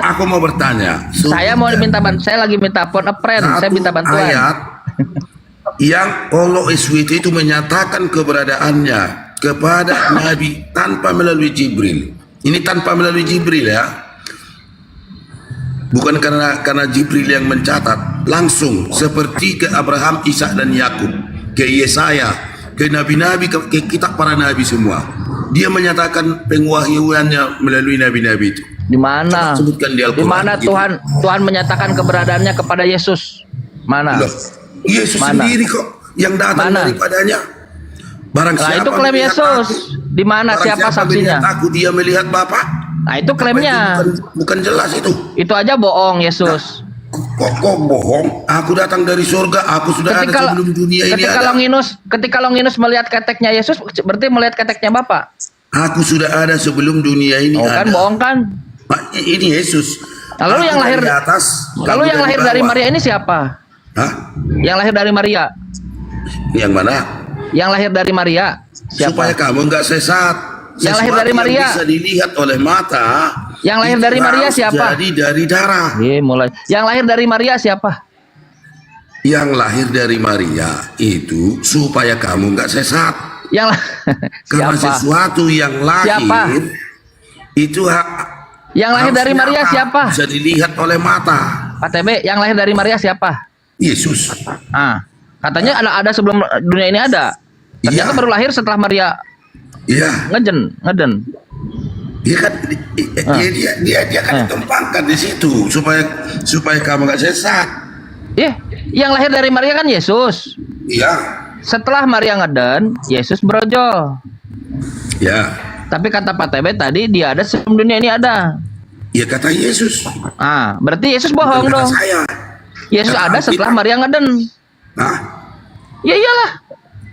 Aku mau bertanya. Saya mau minta bantuan. Saya lagi minta phone a friend. Saya minta bantuan. Ayat yang Allah SWT itu menyatakan keberadaannya kepada Nabi tanpa melalui Jibril. Ini tanpa melalui Jibril ya. Bukan karena Jibril yang mencatat, langsung seperti ke Abraham, Ishak dan Yakub, ke Yesaya, ke nabi-nabi, ke kitab para nabi semua. Dia menyatakan pengwahyuannya melalui nabi-nabi itu. Di mana? Sebutkan di Al-Quran. Di mana gitu. Tuhan menyatakan keberadaannya kepada Yesus? Mana? Loh, Yesus Mana? sendiri kok yang datang Mana? daripadanya. Barang Nah, siapa itu klaim melihat Yesus. aku, Di mana? barang Siapa siapa saksinya? melihat aku, dia melihat Bapa. Nah, itu klaimnya. Bukan jelas itu. Itu aja bohong Yesus. Kok bohong? Aku datang dari surga. Aku sudah ada sebelum dunia ini ada. Ketika Longinus melihat keteknya Yesus, berarti melihat keteknya Bapak. Aku sudah ada sebelum dunia ini Oh, kan ada. bohong kan? Ini Yesus. Lalu Aku yang lahir dari atas. Lalu kamu yang lahir dari bawah. Maria ini siapa? Hah? Yang lahir dari Maria. Yang mana? Yang lahir dari Maria siapa? Supaya kamu nggak sesat. Yang lahir dari Sesuatu Maria. yang bisa dilihat oleh mata. Yang lahir itu dari Maria harus siapa? Jadi dari darah. Mulai. Yang lahir dari Maria siapa? Yang lahir dari Maria itu supaya kamu nggak sesat. Yang Karena siapa? sesuatu yang lahir Siapa? itu Yang lahir harus dari Maria nyata, siapa? bisa dilihat oleh mata. Pak TB, yang lahir dari Maria siapa? Yesus. Katanya ada sebelum dunia ini ada. Ternyata baru lahir setelah Maria. Iya. Ngeden. Dia kan dia kan ditumpangkan di situ supaya kamu nggak sesat. Yang lahir dari Maria kan Yesus. Iya. Setelah Maria ngeden, Yesus brojol. Ya. Tapi kata Pak TB tadi dia ada sebelum dunia ini ada. Ya kata Yesus. Berarti Yesus bohong Bukan kata dong. saya. Yesus Kata ada setelah Alkitab. Maria ngeden. Ya iyalah.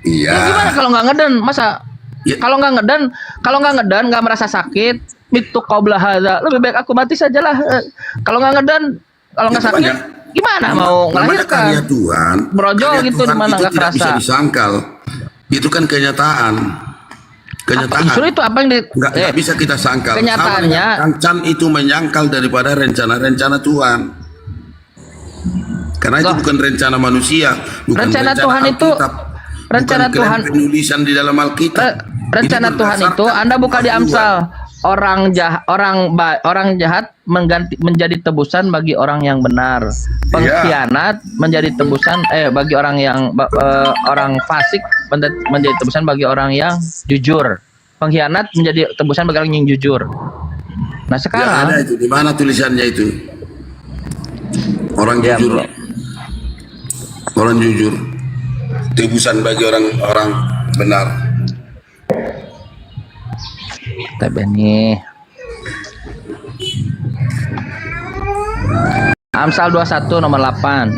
Iya. Ya gimana kalau nggak ngeden? Masa kalau nggak ngeden nggak merasa sakit, itu qabla hadza. Lebih baik aku mati sajalah. Kalau nggak ngeden, kalau nggak sakit, gimana mau Namanya karya ngelahirkan? Tuhan. Brojol Karya gitu Tuhan di mana itu nggak tidak bisa kerasa. disangkal. Itu kan kenyataan. Justru itu apa yang Nggak bisa kita sangkal. kenyataannya. Kang Chan itu menyangkal daripada rencana-rencana Tuhan. Karena itu bukan rencana manusia, bukan Rencana Tuhan itu Alkitab, rencana bukan Tuhan penulisan di dalam Alkitab. rencana Itu Tuhan itu berdasarkan Anda buka di pengetahuan. Amsal. Orang jahat menjadi tebusan bagi orang yang benar. Pengkhianat menjadi tebusan bagi orang yang orang fasik menjadi tebusan bagi orang yang jujur. Pengkhianat menjadi tebusan bagi orang yang jujur. Nah Ya, sekarang ada itu di mana tulisannya itu? Orang jujur. Orang jujur. Tebusan bagi orang benar. nih Amsal 21 nomor 8.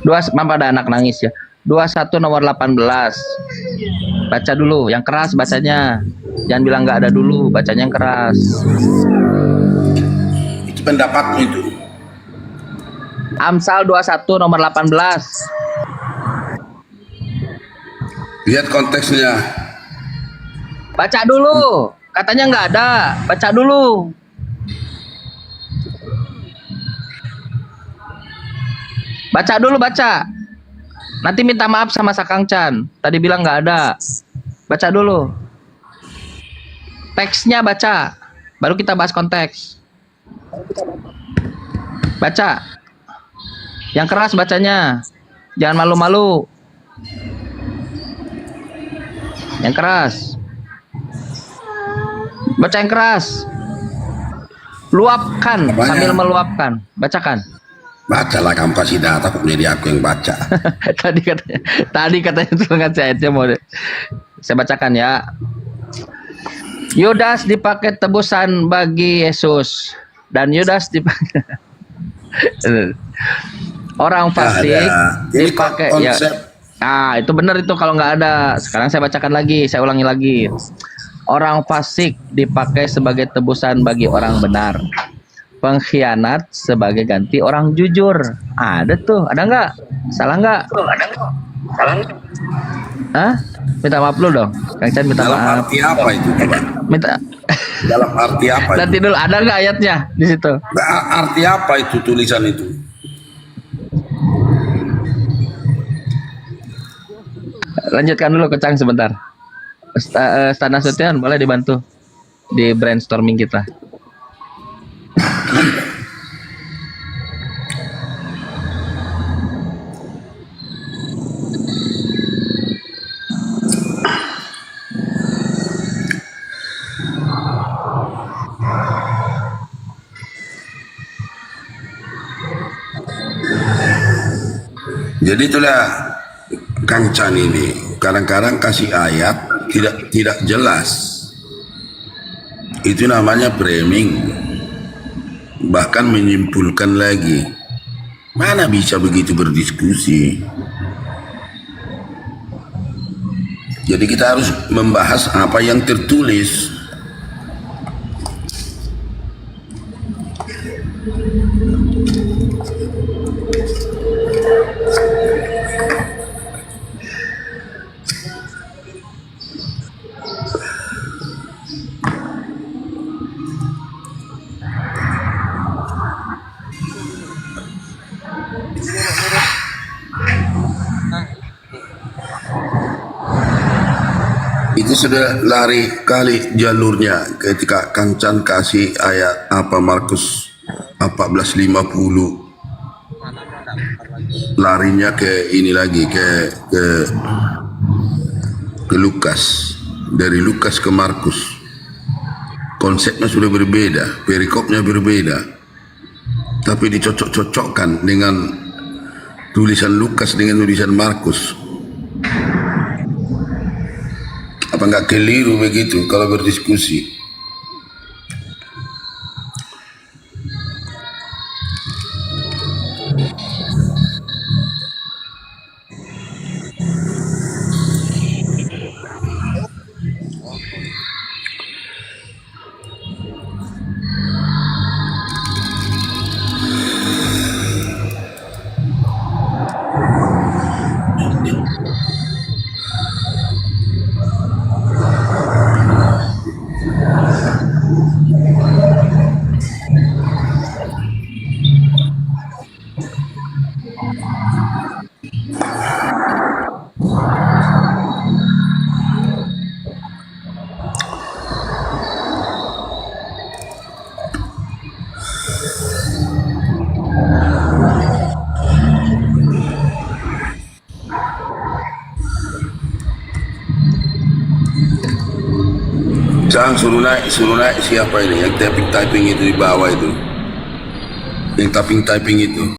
Pada anak nangis ya. 21 nomor 18. Baca dulu, yang keras bacanya. Jangan bilang nggak ada dulu, bacanya yang keras. Itu pendapatmu itu. Amsal 21 nomor 18. Lihat konteksnya. Baca dulu. Katanya nggak ada. Baca dulu. Baca dulu, baca. Nanti minta maaf sama Sakang Chan. Tadi bilang nggak ada. Baca dulu. Teksnya baca. Baru kita bahas konteks. Baca. Yang keras bacanya. Jangan malu-malu. Yang keras. Baca yang keras. Luapkan sambil meluapkan. Bacakan. Bacalah kamu kasih data kok jadi aku yang baca. tadi katanya itu ngasih ayatnya mau saya bacakan ya. Yudas dipakai tebusan bagi Yesus dan Yudas dipakai orang fasik dipakai ya. Itu benar itu kalau nggak ada. Sekarang saya bacakan lagi, saya ulangi lagi. Orang fasik dipakai sebagai tebusan bagi orang benar. Pengkhianat sebagai ganti orang jujur. Ada tuh, ada nggak? Salah nggak? Hah? Minta maaf lu dong, Kang Chan minta Dalam maaf. arti apa itu? Coba? Dalam arti apa? Nanti dulu ada nggak ayatnya di situ? Arti apa itu tulisan itu? Lanjutkan dulu Kecang sebentar. Ustaz Nasution boleh dibantu di brainstorming kita. Jadi itulah Kang Chan ini kadang-kadang kasih ayat tidak jelas. Itu namanya framing. Bahkan menyimpulkan lagi. Mana bisa begitu berdiskusi? Jadi kita harus membahas apa yang tertulis. Itu sudah lari kali jalurnya ketika Kang Chan kasih ayat apa Markus 14:50, larinya ke ini lagi ke Lukas, dari Lukas ke Markus. Konsepnya sudah berbeda, perikopnya berbeda, tapi dicocok-cocokkan dengan tulisan Lukas dengan tulisan Markus. Apa nggak keliru begitu kalau berdiskusi? Cang, suruh naik siapa ini yang typing itu di bawah itu, yang typing itu.